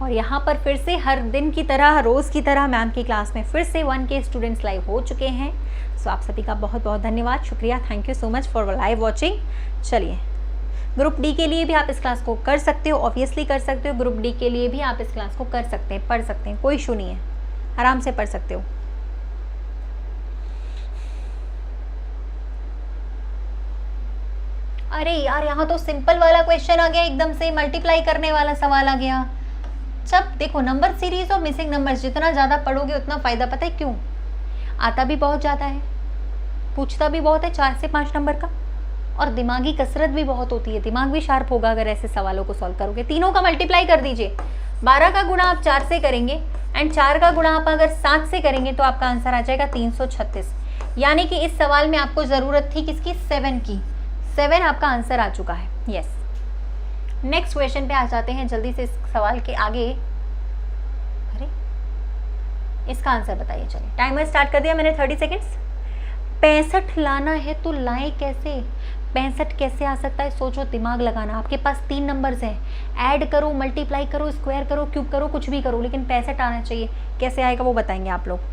और यहाँ पर फिर से हर दिन की तरह, रोज़ की तरह मैम की क्लास में फिर से 1 के स्टूडेंट्स लाइव हो चुके हैं। सो आप सभी का बहुत बहुत धन्यवाद, शुक्रिया, thank you so much for live watching. चलिए ग्रुप डी के लिए भी आप इस क्लास को कर सकते हो, ऑब्वियसली कर सकते हो। ग्रुप डी के लिए भी आप इस क्लास को कर सकते हैं, पढ़ सकते हैं, कोई इशू नहीं है, आराम से पढ़ सकते हो। अरे यार यहाँ तो सिंपल वाला क्वेश्चन आ गया, एकदम से मल्टीप्लाई करने वाला सवाल आ गया। जब देखो नंबर सीरीज और मिसिंग नंबर्स जितना ज़्यादा पढ़ोगे उतना फ़ायदा, पता है क्यों? आता भी बहुत ज़्यादा है, पूछता भी बहुत है, 4 से 5 नंबर का, और दिमागी कसरत भी बहुत होती है, दिमाग भी शार्प होगा अगर ऐसे सवालों को सॉल्व करोगे। तीनों का मल्टीप्लाई कर दीजिए, 12 का गुणा आप 4 से करेंगे एंड 4 का गुणा आप अगर 7 से करेंगे तो आपका आंसर आ जाएगा 336। यानी कि इस सवाल में आपको ज़रूरत थी किसकी? 7 की। 7 आपका आंसर आ चुका है, यस। नेक्स्ट क्वेश्चन पे आ जाते हैं जल्दी से, इस सवाल के आगे। अरे इसका आंसर बताइए। चलिए टाइमर स्टार्ट कर दिया मैंने, 30 सेकेंड्स। 65 लाना है तो लाएं कैसे? 65 कैसे आ सकता है? सोचो, दिमाग लगाना। आपके पास 3 नंबर्स हैं, ऐड करो, मल्टीप्लाई करो, स्क्वायर करो, क्यूब करो, कुछ भी करो, लेकिन 65 आना चाहिए। कैसे आएगा वो बताएंगे आप लोग।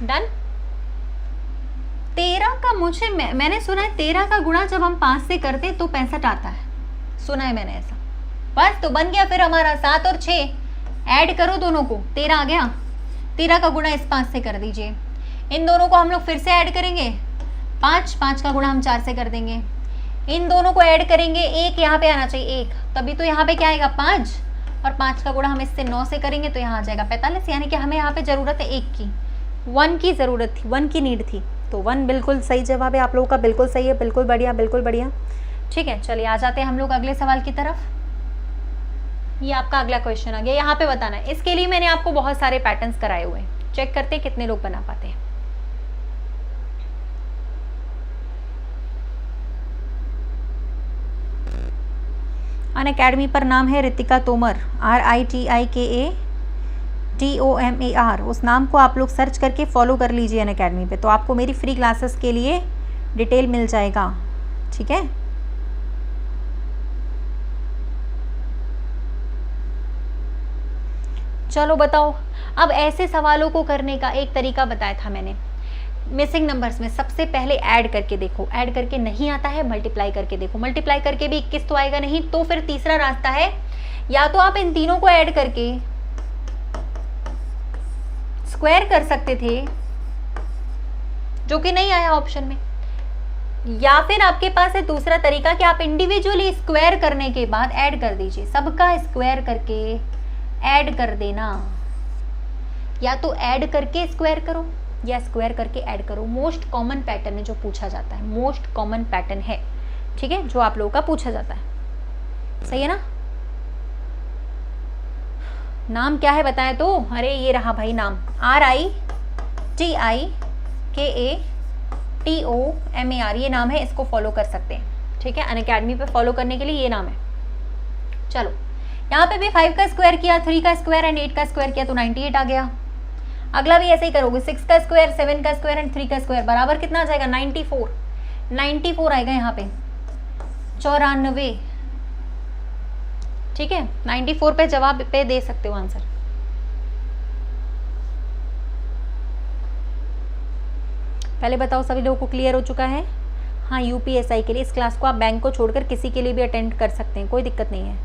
डन। 13 का मुझे मैंने सुना है 13 का गुणा जब हम 5 से करते तो 65 आता है, सुना है मैंने ऐसा। बस तो बन गया फिर हमारा 7 और 6 ऐड करो दोनों को, 13 आ गया। 13 का गुणा इस 5 से कर दीजिए, इन दोनों को हम लोग फिर से ऐड करेंगे। 5 का गुणा हम 4 से कर देंगे, इन दोनों को ऐड करेंगे, 1 यहाँ पे आना चाहिए, 1, तभी तो यहाँ पे क्या आएगा 5, और 5 का गुणा हम इससे 9 से करेंगे तो यहाँ आ जाएगा 45। यानी कि हमें यहाँ पे ज़रूरत है 1 की, 1 की ज़रूरत थी, 1 की नीड थी। तो 1 बिल्कुल सही जवाब है आप लोगों का, बिल्कुल सही है, बिल्कुल बढ़िया, बिल्कुल बढ़िया। ठीक है, चलिए आ जाते हैं हम लोग अगले सवाल की तरफ। ये आपका अगला क्वेश्चन आ गया, यहाँ पे बताना है। इसके लिए मैंने आपको बहुत सारे पैटर्न्स कराए हुए हैं, चेक करते हैं कितने लोग बना पाते हैं। अनअकैडमी पर नाम है रितिका तोमर, RITIKA TOMAR, उस नाम को आप लोग सर्च करके फॉलो कर लीजिए अनअकैडमी पे, तो आपको मेरी फ्री क्लासेस के लिए डिटेल मिल जाएगा, ठीक है। चलो बताओ, अब ऐसे सवालों को करने का एक तरीका बताया था मैंने, मिसिंग नंबर्स में सबसे पहले ऐड करके देखो, ऐड करके नहीं आता है मल्टीप्लाई करके देखो, मल्टीप्लाई करके भी 21 तो आएगा नहीं, तो फिर तीसरा रास्ता है, या तो आप इन तीनों को ऐड करके स्क्वायर कर सकते थे, जो कि नहीं आया ऑप्शन में, या फिर आपके पास है दूसरा तरीका कि आप इंडिविजुअली स्क्वायर करने के बाद ऐड कर दीजिए, सबका स्क्वायर करके ऐड कर देना, या तो ऐड करके स्क्वायर करो या स्क्वायर करके ऐड करो। मोस्ट कॉमन पैटर्न है जो पूछा जाता है, मोस्ट कॉमन पैटर्न है, ठीक है, जो आप लोगों का पूछा जाता है, सही है ना। नाम क्या है बताएं तो, अरे ये रहा भाई नाम, RITIKATOMAR, ये नाम है, इसको फॉलो कर सकते हैं, ठीक है, अनअकैडमी पे फॉलो करने के लिए ये नाम है। चलो यहाँ पे भी 5 का स्क्वायर किया, 3 का स्क्वायर एंड 8 का स्क्वायर किया तो 98 आ गया। अगला भी ऐसे ही करोगे, 6 का स्क्वायर, 7 का स्क्वायर एंड 3 का स्क्वायर बराबर कितना आ जाएगा, 94 आएगा यहाँ पे, 94, ठीक है, 94 पे जवाब पे दे सकते हो आंसर। पहले बताओ सभी लोगों को क्लियर हो चुका है। हाँ, UPSI के लिए इस क्लास को आप बैंक को छोड़कर किसी के लिए भी अटेंड कर सकते हैं, कोई दिक्कत नहीं है,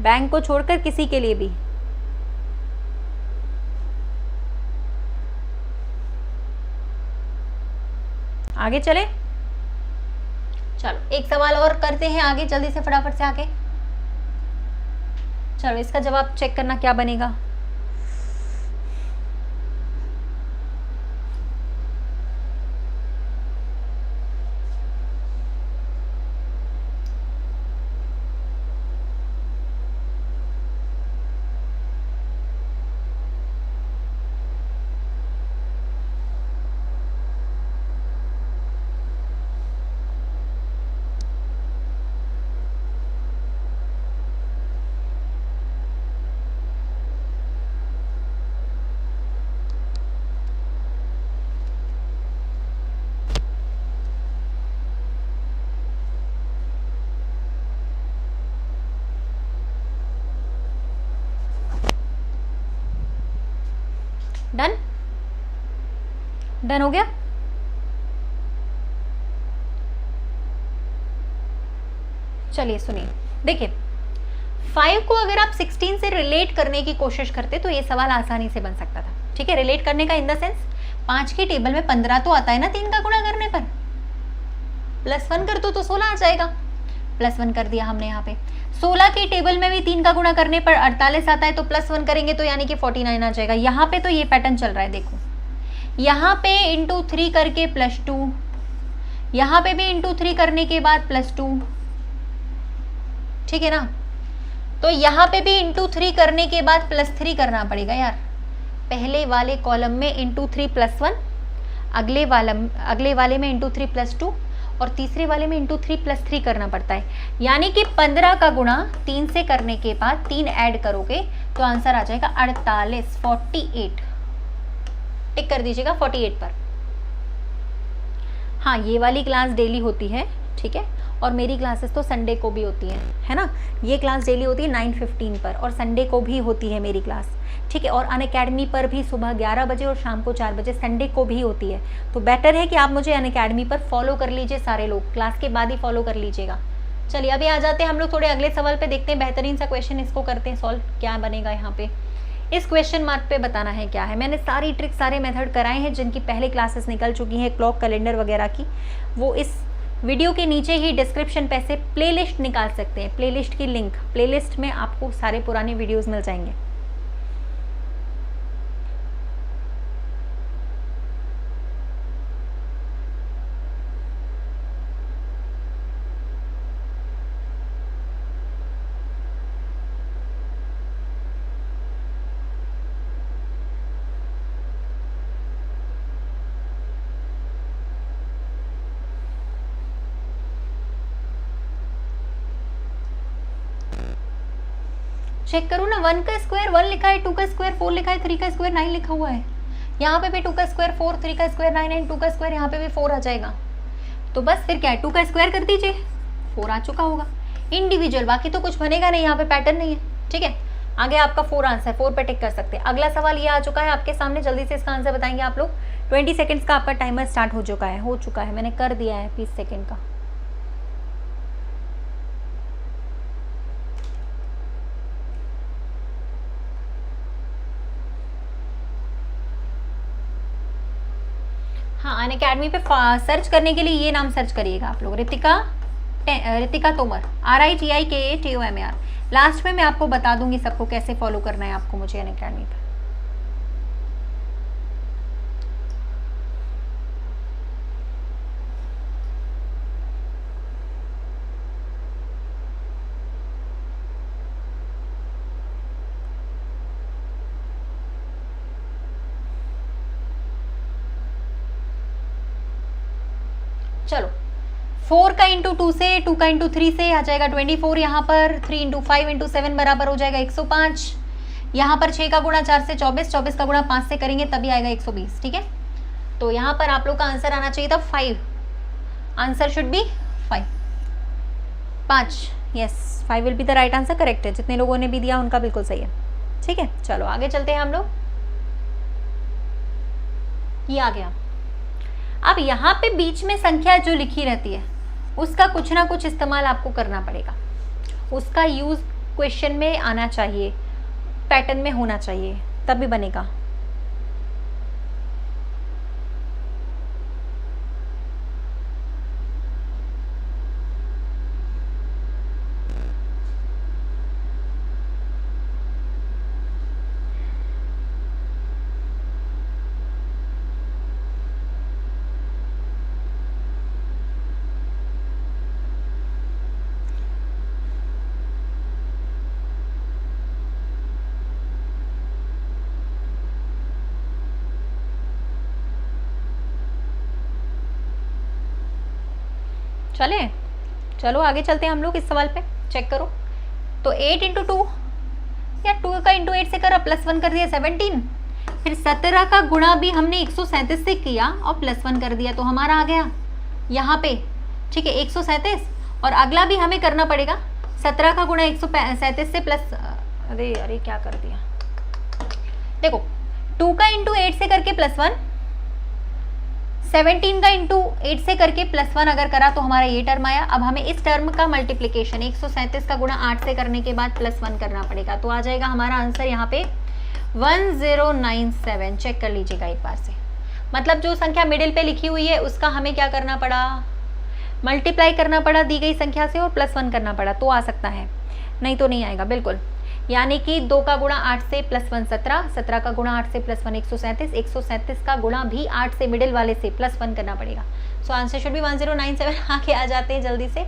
बैंक को छोड़कर किसी के लिए भी। आगे चले, चलो एक सवाल और करते हैं आगे जल्दी से, फटाफट से आगे। चलो इसका जवाब चेक करना क्या बनेगा। डन, डन हो गया। चलिए सुनिए, देखिए 5 को अगर आप 16 से रिलेट करने की कोशिश करते तो ये सवाल आसानी से बन सकता था, ठीक है। रिलेट करने का इन द सेंस, 5 की टेबल में 15 तो आता है ना 3 का गुणा करने पर, +1 कर दो तो 16 आ जाएगा, +1 कर दिया हमने यहाँ पे। 16 की टेबल में भी 3 का गुणा करने पर 48 आता है, तो +1 करेंगे तो यानी कि 49 आ जाएगा। यहाँ पे तो ये पैटर्न चल रहा है, देखो यहाँ पे इंटू 3 करके +2, यहाँ पे भी इंटू 3 करने के बाद +2, ठीक है ना। तो यहाँ पे भी इंटू 3 करने के बाद +3 करना पड़ेगा यार, पहले वाले कॉलम में इंटू 3 +1, अगले वाले में इंटू 3 +2 और तीसरे वाले में इंटू 3 +3 करना पड़ता है। यानी कि 15 का गुणा 3 से करने के बाद 3 ऐड करोगे तो आंसर आ जाएगा 48, 48, टिक कर दीजिएगा 48 पर। हाँ, ये वाली क्लास डेली होती है, ठीक है, और मेरी क्लासेस तो संडे को भी होती है ना। ये क्लास डेली होती है 9:15 पर, और संडे को भी होती है मेरी क्लास, ठीक है। और अनअकैडमी पर भी सुबह 11 बजे और शाम को 4 बजे संडे को भी होती है। तो बेटर है कि आप मुझे अनअकैडमी पर फॉलो कर लीजिए, सारे लोग क्लास के बाद ही फॉलो कर लीजिएगा। चलिए अभी आ जाते हैं हम लोग थोड़े अगले सवाल पे, देखते हैं बेहतरीन सा क्वेश्चन, इसको करते हैं सॉल्व, क्या बनेगा यहाँ पे। इस क्वेश्चन मार्क पे बताना है क्या है। मैंने सारी ट्रिक, सारे मेथड कराए हैं, जिनकी पहले क्लासेस निकल चुकी हैं, क्लॉक कैलेंडर वगैरह की, वो इस वीडियो के नीचे ही डिस्क्रिप्शन पे से प्लेलिस्ट निकाल सकते हैं, प्लेलिस्ट की लिंक, प्लेलिस्ट में आपको सारे पुराने वीडियोस मिल जाएंगे। चेक करो ना, 1 का स्क्वायर 1 लिखा है, 2 का स्क्वायर 4 लिखा है, 3 का स्क्वायर 9 लिखा हुआ है। यहाँ पे भी 2 का स्क्वायर 4, 3 का स्क्वायर 9 एंड 2 का स्क्वायर यहाँ पे भी 4 आ जाएगा। तो बस फिर क्या है, 2 का स्क्वायर कर दीजिए, 4 आ चुका होगा इंडिविजुअल, बाकी तो कुछ बनेगा नहीं, यहाँ पे पैटर्न नहीं है। ठीक है, आगे आपका 4 आंसर, 4 पे टिक कर सकते हैं। अगला सवाल ये आ चुका है आपके सामने, जल्दी से इसका आंसर बताएंगे आप लोग। 20 सेकेंड्स का आपका टाइमर स्टार्ट हो चुका है, मैंने कर दिया है 20 सेकेंड का। हाँ, अनअकैडमी पे सर्च करने के लिए ये नाम सर्च करिएगा आप लोग, रितिका तोमर, RITIKATOMAR। लास्ट में मैं आपको बता दूंगी सबको कैसे फॉलो करना है आपको मुझे अनअकैडमी पे। चलो 4 का इंटू 2 से, 2 का इंटू 3 से आ जाएगा 24, यहाँ पर 3 इंटू 5 इंटू 7 बराबर हो जाएगा 105। यहाँ पर 6 का गुणा 4 से 24, 24 का गुणा 5 से करेंगे तभी आएगा 120। ठीक है, तो यहाँ पर आप लोग का आंसर आना चाहिए था 5, answer should be 5, 5, yes 5 will be the right answer, correct है। जितने लोगों ने भी दिया उनका बिल्कुल सही है। ठीक है, चलो आगे चलते हैं हम लोग। ये आ गया। अब यहाँ पे बीच में संख्या जो लिखी रहती है उसका कुछ ना कुछ इस्तेमाल आपको करना पड़ेगा, उसका यूज क्वेश्चन में आना चाहिए, पैटर्न में होना चाहिए, तभी बनेगा। चले, चलो आगे चलते हैं हम लोग इस सवाल पे, चेक करो। तो 8 इंटू 2 या 2 का इंटू 8 से करा, +1 कर दिया 17, फिर 17 का गुणा भी हमने 137 से किया और +1 कर दिया, तो हमारा आ गया यहाँ पे। ठीक है, 137, और अगला भी हमें करना पड़ेगा 17 का गुणा 137 से प्लस, अरे क्या कर दिया, देखो 2 का इंटू 8 से करके +1, 17 का इंटू 8 से करके +1 अगर करा तो हमारा ये टर्म आया। अब हमें इस टर्म का मल्टीप्लिकेशन 137 का गुणा 8 से करने के बाद +1 करना पड़ेगा, तो आ जाएगा हमारा आंसर यहाँ पे 1097। चेक कर लीजिएगा एक बार से, मतलब जो संख्या मिडिल पे लिखी हुई है उसका हमें क्या करना पड़ा, मल्टीप्लाई करना पड़ा दी गई संख्या से और +1 करना पड़ा, तो आ सकता है, नहीं तो नहीं आएगा बिल्कुल। यानी कि 2 का गुणा 8 से +1 17, 17 का गुणा 8 से +1 137, 137 का गुणा भी 8 से मिडिल वाले से +1 करना पड़ेगा। So answer should be 1097। आगे आ जाते हैं जल्दी से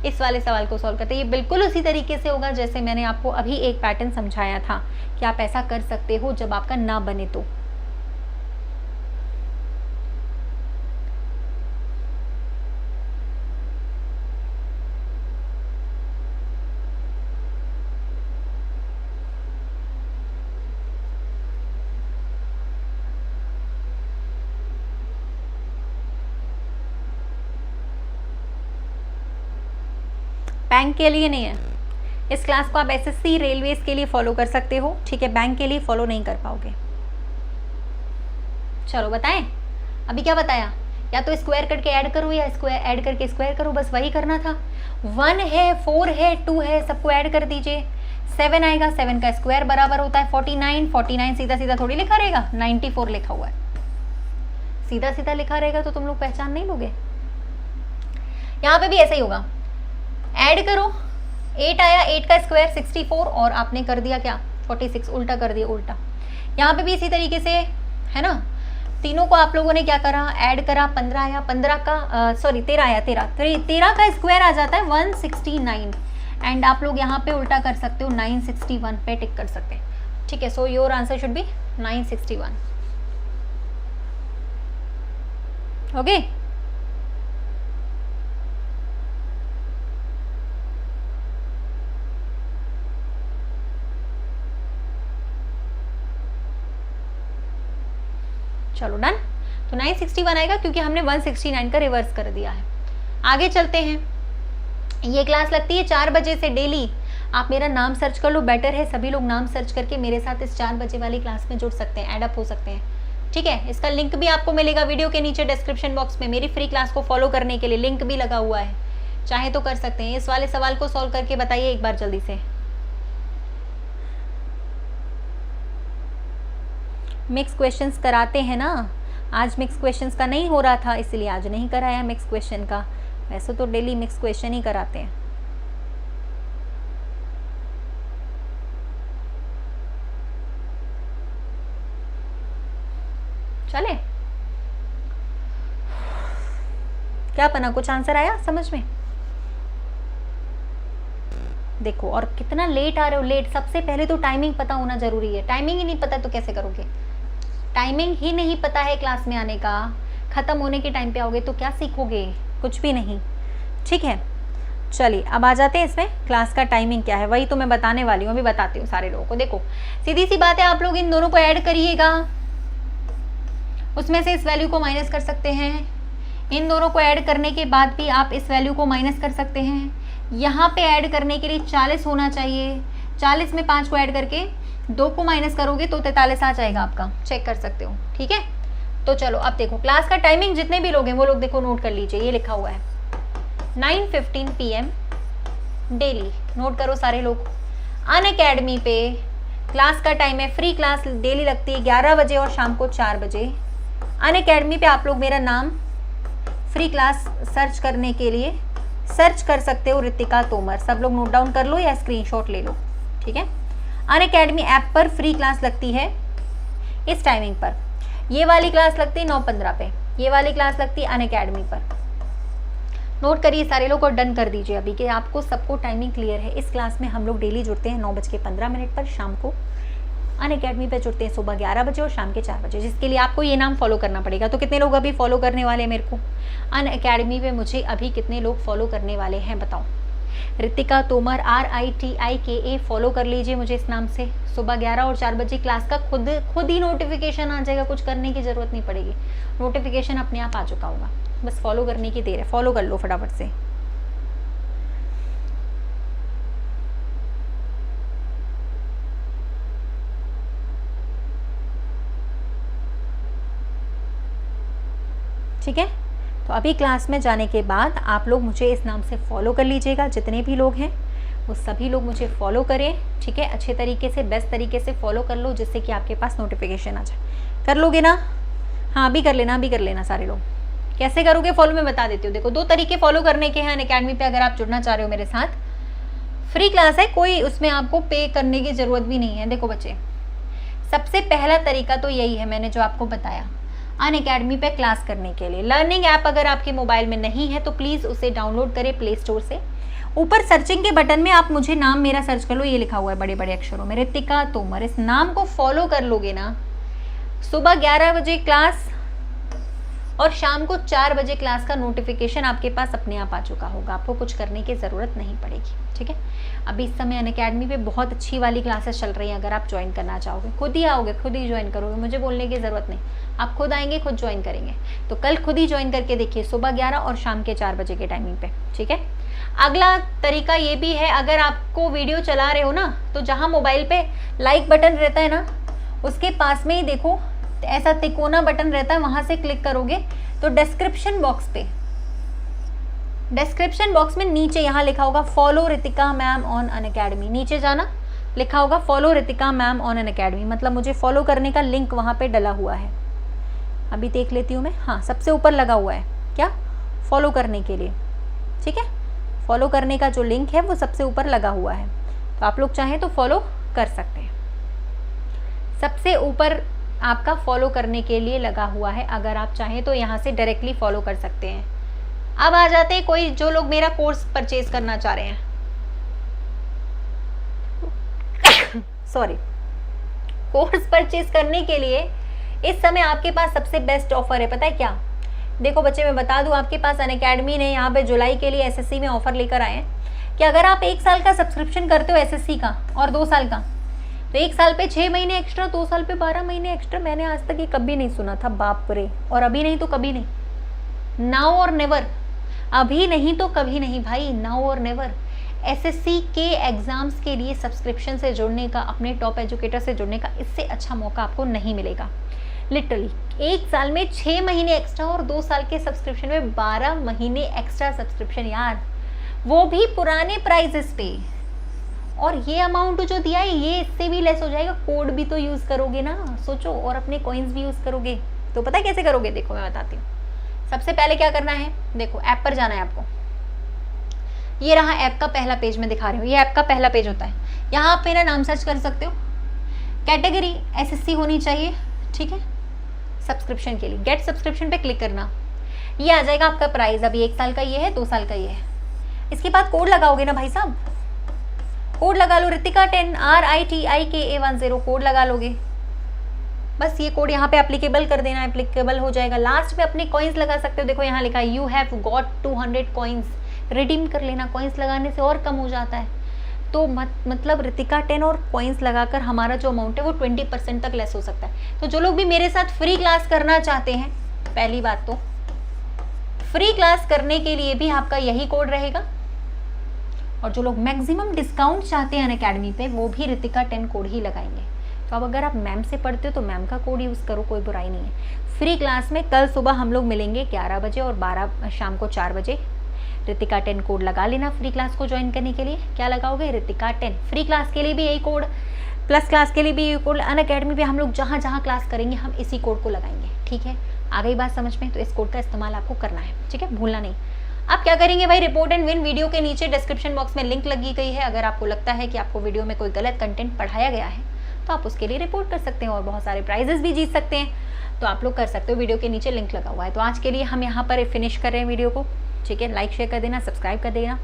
इस वाले सवाल को सॉल्व करते हैं। ये बिल्कुल उसी तरीके से होगा जैसे मैंने आपको अभी एक पैटर्न समझाया था कि आप ऐसा कर सकते हो जब आपका ना बने तो। बैंक के लिए नहीं है, इस क्लास को आप एसएससी रेलवेज के लिए फॉलो कर सकते हो। ठीक है, बैंक के लिए फॉलो नहीं कर पाओगे। चलो बताएं, अभी क्या बताया, या तो स्क्वायर करके ऐड करो या स्क्वायर ऐड करके स्क्वायर करो, बस वही करना था। 1 है, 4 है, 2 है, सबको ऐड कर दीजिए, 7 आएगा, 7 का स्क्वायर बराबर होता है 49, 49 सीधा सीधा थोड़ी लिखा रहेगा, 94 लिखा हुआ है, सीधा सीधा लिखा रहेगा तो तुम लोग पहचान नहीं लोगे। यहाँ पे भी ऐसा ही होगा, ऐड करो, 8 आया, 8 का स्क्वायर 64 और आपने कर दिया क्या 46, उल्टा कर दिया, उल्टा। यहाँ पे भी इसी तरीके से है ना, तीनों को आप लोगों ने क्या करा, ऐड करा, 15 आया, 15 का सॉरी 13 आया, 13 का स्क्वायर आ जाता है 169 एंड आप लोग यहाँ पे उल्टा कर सकते हो, 961 पे टिक कर सकते हैं। ठीक है, so your answer should be 961। Okay, चलो डन। तो 961 आएगा क्योंकि हमने 169 का रिवर्स कर दिया है। आगे चलते हैं। ये क्लास लगती है 4 बजे से डेली। आप मेरा नाम सर्च कर लो, बेटर है सभी लोग नाम सर्च करके मेरे साथ इस 4 बजे वाली क्लास में जुड़ सकते हैं, एडअप हो सकते हैं। ठीक है, इसका लिंक भी आपको मिलेगा वीडियो के नीचे डिस्क्रिप्शन बॉक्स में। मेरी फ्री क्लास को फॉलो करने के लिए लिंक भी लगा हुआ है, चाहे तो कर सकते हैं। इस वाले सवाल को सॉल्व करके बताइए एक बार जल्दी से। मिक्स क्वेश्चंस कराते हैं ना, आज मिक्स क्वेश्चंस का नहीं हो रहा था इसलिए आज नहीं कराया मिक्स क्वेश्चन का, वैसे तो डेली मिक्स क्वेश्चन ही कराते हैं। चले क्या पना, कुछ आंसर आया समझ में? देखो और कितना लेट आ रहे हो, लेट। सबसे पहले तो टाइमिंग पता होना जरूरी है। टाइमिंग ही नहीं पता तो कैसे करोगे? टाइमिंग ही नहीं पता है क्लास में आने का, खत्म होने के टाइम पे आओगे तो क्या सीखोगे? कुछ भी नहीं। ठीक है, चलिए अब आ जाते हैं इसमें। क्लास का टाइमिंग क्या है वही तो मैं बताने वाली हूँ, अभी बताती हूँ सारे लोगों को। देखो सीधी सी बात है, आप लोग इन दोनों को ऐड करिएगा, उसमें से इस वैल्यू को माइनस कर सकते हैं। इन दोनों को ऐड करने के बाद भी आप इस वैल्यू को माइनस कर सकते हैं। यहाँ पे ऐड करने के लिए 40 होना चाहिए। 40 में 5 को ऐड करके 2 को माइनस करोगे तो 43 आ जाएगा आपका, चेक कर सकते हो। ठीक है, तो चलो अब देखो क्लास का टाइमिंग जितने भी लोग हैं वो लोग देखो नोट कर लीजिए, ये लिखा हुआ है 9:15 PM डेली। नोट करो सारे लोग। अनअकैडमी पे क्लास का टाइम है, फ्री क्लास डेली लगती है 11 बजे और शाम को 4 बजे। अनअकैडमी पे आप लोग मेरा नाम फ्री क्लास सर्च करने के लिए सर्च कर सकते हो, रितिका तोमर। सब लोग नोट डाउन कर लो या स्क्रीनशॉट ले लो। ठीक है, अनअकैडमी ऐप पर फ्री क्लास लगती है इस टाइमिंग पर। ये वाली क्लास लगती है 9:15 पे, ये वाली क्लास लगती है अनअकैडमी पर। नोट करिए सारे लोग और डन कर दीजिए अभी कि आपको सबको टाइमिंग क्लियर है। इस क्लास में हम लोग डेली जुड़ते हैं 9:15 पर शाम को। अनअकैडमी पे जुड़ते हैं सुबह 11 बजे और शाम के 4 बजे, जिसके लिए आपको ये नाम फॉलो करना पड़ेगा। तो कितने लोग अभी फॉलो करने वाले हैं मेरे को? अनअकैडमी पे मुझे अभी कितने लोग फॉलो करने वाले हैं बताओ? रितिका तोमर RITIKA फॉलो कर लीजिए मुझे इस नाम से। सुबह 11 और 4 बजे क्लास का खुद ही नोटिफिकेशन आ जाएगा, कुछ करने की ज़रूरत नहीं पड़ेगी, नोटिफिकेशन अपने आप आ चुका होगा, बस फॉलो करने की देर है। फॉलो कर लो फटाफट से। ठीक है, तो अभी क्लास में जाने के बाद आप लोग मुझे इस नाम से फॉलो कर लीजिएगा। जितने भी लोग हैं वो सभी लोग मुझे फॉलो करें। ठीक है, अच्छे तरीके से बेस्ट तरीके से फॉलो कर लो जिससे कि आपके पास नोटिफिकेशन आ जाए। कर लोगे ना? हाँ अभी कर लेना, अभी कर लेना सारे लोग। कैसे करोगे फॉलो मैं बता देती हूँ। देखो 2 तरीके फॉलो करने के हैं अनअकैडमी पे। अगर आप जुड़ना चाह रहे हो मेरे साथ, फ्री क्लास है, कोई उसमें आपको पे करने की ज़रूरत भी नहीं है। देखो बच्चे, सबसे पहला तरीका तो यही है मैंने जो आपको बताया, अनअकैडमी पे क्लास करने के लिए। लर्निंग ऐप अगर आपके मोबाइल में नहीं है तो प्लीज़ उसे डाउनलोड करें प्ले स्टोर से। ऊपर सर्चिंग के बटन में आप मुझे नाम मेरा सर्च कर लो, ये लिखा हुआ है बड़े बड़े अक्षरों में रितिका तोमर। इस नाम को फॉलो कर लोगे ना, सुबह 11 बजे क्लास और शाम को 4 बजे क्लास का नोटिफिकेशन आपके पास अपने आप आ चुका होगा, आपको कुछ करने की ज़रूरत नहीं पड़ेगी। ठीक है, अभी इस समय अनअकैडमी पे बहुत अच्छी वाली क्लासेस चल रही हैं। अगर आप ज्वाइन करना चाहोगे खुद ही आओगे, खुद ही ज्वाइन करोगे, मुझे बोलने की ज़रूरत नहीं, आप खुद आएंगे खुद ज्वाइन करेंगे। तो कल खुद ही ज्वाइन करके देखिए सुबह 11 और शाम के 4 बजे के टाइमिंग पे। ठीक है, अगला तरीका ये भी है, अगर आपको वीडियो चला रहे हो ना तो जहाँ मोबाइल पे लाइक बटन रहता है ना उसके पास में ही देखो ऐसा तिकोना बटन रहता है, वहाँ से क्लिक करोगे तो डिस्क्रिप्शन बॉक्स में नीचे यहाँ लिखा होगा follow Ritika ma'am on Unacademy. नीचे जाना, लिखा होगा follow Ritika ma'am on Unacademy, मतलब मुझे फॉलो करने का लिंक वहाँ पे डला हुआ है। अभी देख लेती हूँ मैं, हाँ सबसे ऊपर लगा हुआ है क्या, फॉलो करने के लिए। ठीक है, फॉलो करने का जो लिंक है वो सबसे ऊपर लगा हुआ है, तो आप लोग चाहें तो फॉलो कर सकते हैं। सबसे ऊपर आपका फॉलो करने के लिए लगा हुआ है, अगर आप चाहें तो यहाँ से डायरेक्टली फॉलो कर सकते हैं। अब आ जाते हैं कोई जो लोग मेरा कोर्स परचेज करना चाह रहे हैं। सॉरी, कोर्स परचेज करने के लिए इस समय आपके पास सबसे बेस्ट ऑफर है, पता है क्या? देखो बच्चे मैं बता दूं, आपके पास अनअकैडमी ने यहाँ पे जुलाई के लिए एसएससी में ऑफर लेकर आए हैं कि अगर आप 1 साल का सब्सक्रिप्शन करते हो एसएससी का और 2 साल का, तो 1 साल पे 6 महीने एक्स्ट्रा, 2 साल पे 12 महीने एक्स्ट्रा, मैंने आज तक ये कभी नहीं सुना था, बाप रे। और अभी नहीं तो कभी नहीं, नाउ और नेवर, अभी नहीं तो कभी नहीं भाई, नाउ और नेवर। एसएससी के एग्जाम्स के लिए सब्सक्रिप्शन से जुड़ने का, अपने टॉप एजुकेटर से जुड़ने का इससे अच्छा मौका आपको नहीं मिलेगा। लिटरली 1 साल में 6 महीने एक्स्ट्रा और 2 साल के सब्सक्रिप्शन में 12 महीने एक्स्ट्रा सब्सक्रिप्शन यार, वो भी पुराने प्राइजेस पे। और ये अमाउंट जो दिया है ये इससे भी लेस हो जाएगा, कोड भी तो यूज़ करोगे ना, सोचो, और अपने कॉइन्स भी यूज़ करोगे। तो पता है कैसे करोगे, देखो मैं बताती हूँ। सबसे पहले क्या करना है, देखो ऐप पर जाना है आपको। ये रहा ऐप का पहला पेज मैं दिखा रही हूँ, ये ऐप का पहला पेज होता है। यहाँ आप मेरा नाम सर्च कर सकते हो, कैटेगरी एसएससी होनी चाहिए, ठीक है। सब्सक्रिप्शन के लिए गेट सब्सक्रिप्शन पे क्लिक करना, ये आ जाएगा आपका प्राइस। अभी 1 साल का ये है, 2 साल का ये है। इसके बाद कोड लगाओगे ना भाई साहब, कोड लगा लो, रितिका 10 RITIKA10 कोड लगा लोगे। बस ये कोड यहाँ पे एप्लीकेबल कर देना, एप्लीकेबल हो जाएगा। लास्ट पे अपने कॉइन्स लगा सकते हो, देखो यहाँ लिखा है you have got 200 coins, redeem कर लेना। कॉइन्स लगाने से और कम हो जाता है, तो मतलब रितिका 10 और कॉइन्स लगाकर हमारा जो अमाउंट है वो 20% तक लेस हो सकता है। तो जो लोग भी मेरे साथ फ्री क्लास करना चाहते हैं, पहली बात तो फ्री क्लास करने के लिए भी आपका यही कोड रहेगा, और जो लोग मैक्सिमम डिस्काउंट चाहते हैं अनअकैडमी पे, वो भी रितिका 10 कोड ही लगाएंगे। तो अब अगर आप मैम से पढ़ते हो तो मैम का कोड यूज़ करो, कोई बुराई नहीं है। फ्री क्लास में कल सुबह हम लोग मिलेंगे 11 बजे और 12 शाम को 4 बजे। रितिका 10 कोड लगा लेना फ्री क्लास को ज्वाइन करने के लिए। क्या लगाओगे, रितिका 10। फ्री क्लास के लिए भी यही कोड, प्लस क्लास के लिए भी यही कोड। अनअकैडमी पे हम लोग जहाँ जहाँ क्लास करेंगे हम इसी कोड को लगाएंगे, ठीक है। आ गई बात समझ में, तो इस कोड का इस्तेमाल आपको करना है, ठीक है, भूलना नहीं। आप क्या करेंगे भाई, रिपोर्ट एंड विन वीडियो के नीचे डिस्क्रिप्शन बॉक्स में लिंक लगी गई है। अगर आपको लगता है कि आपको वीडियो में कोई गलत कंटेंट पढ़ाया गया है तो आप उसके लिए रिपोर्ट कर सकते हैं और बहुत सारे प्राइजेस भी जीत सकते हैं। तो आप लोग कर सकते हो, वीडियो के नीचे लिंक लगा हुआ है। तो आज के लिए हम यहाँ पर फिनिश कर रहे हैं वीडियो को, ठीक है। लाइक शेयर कर देना, सब्सक्राइब कर देना।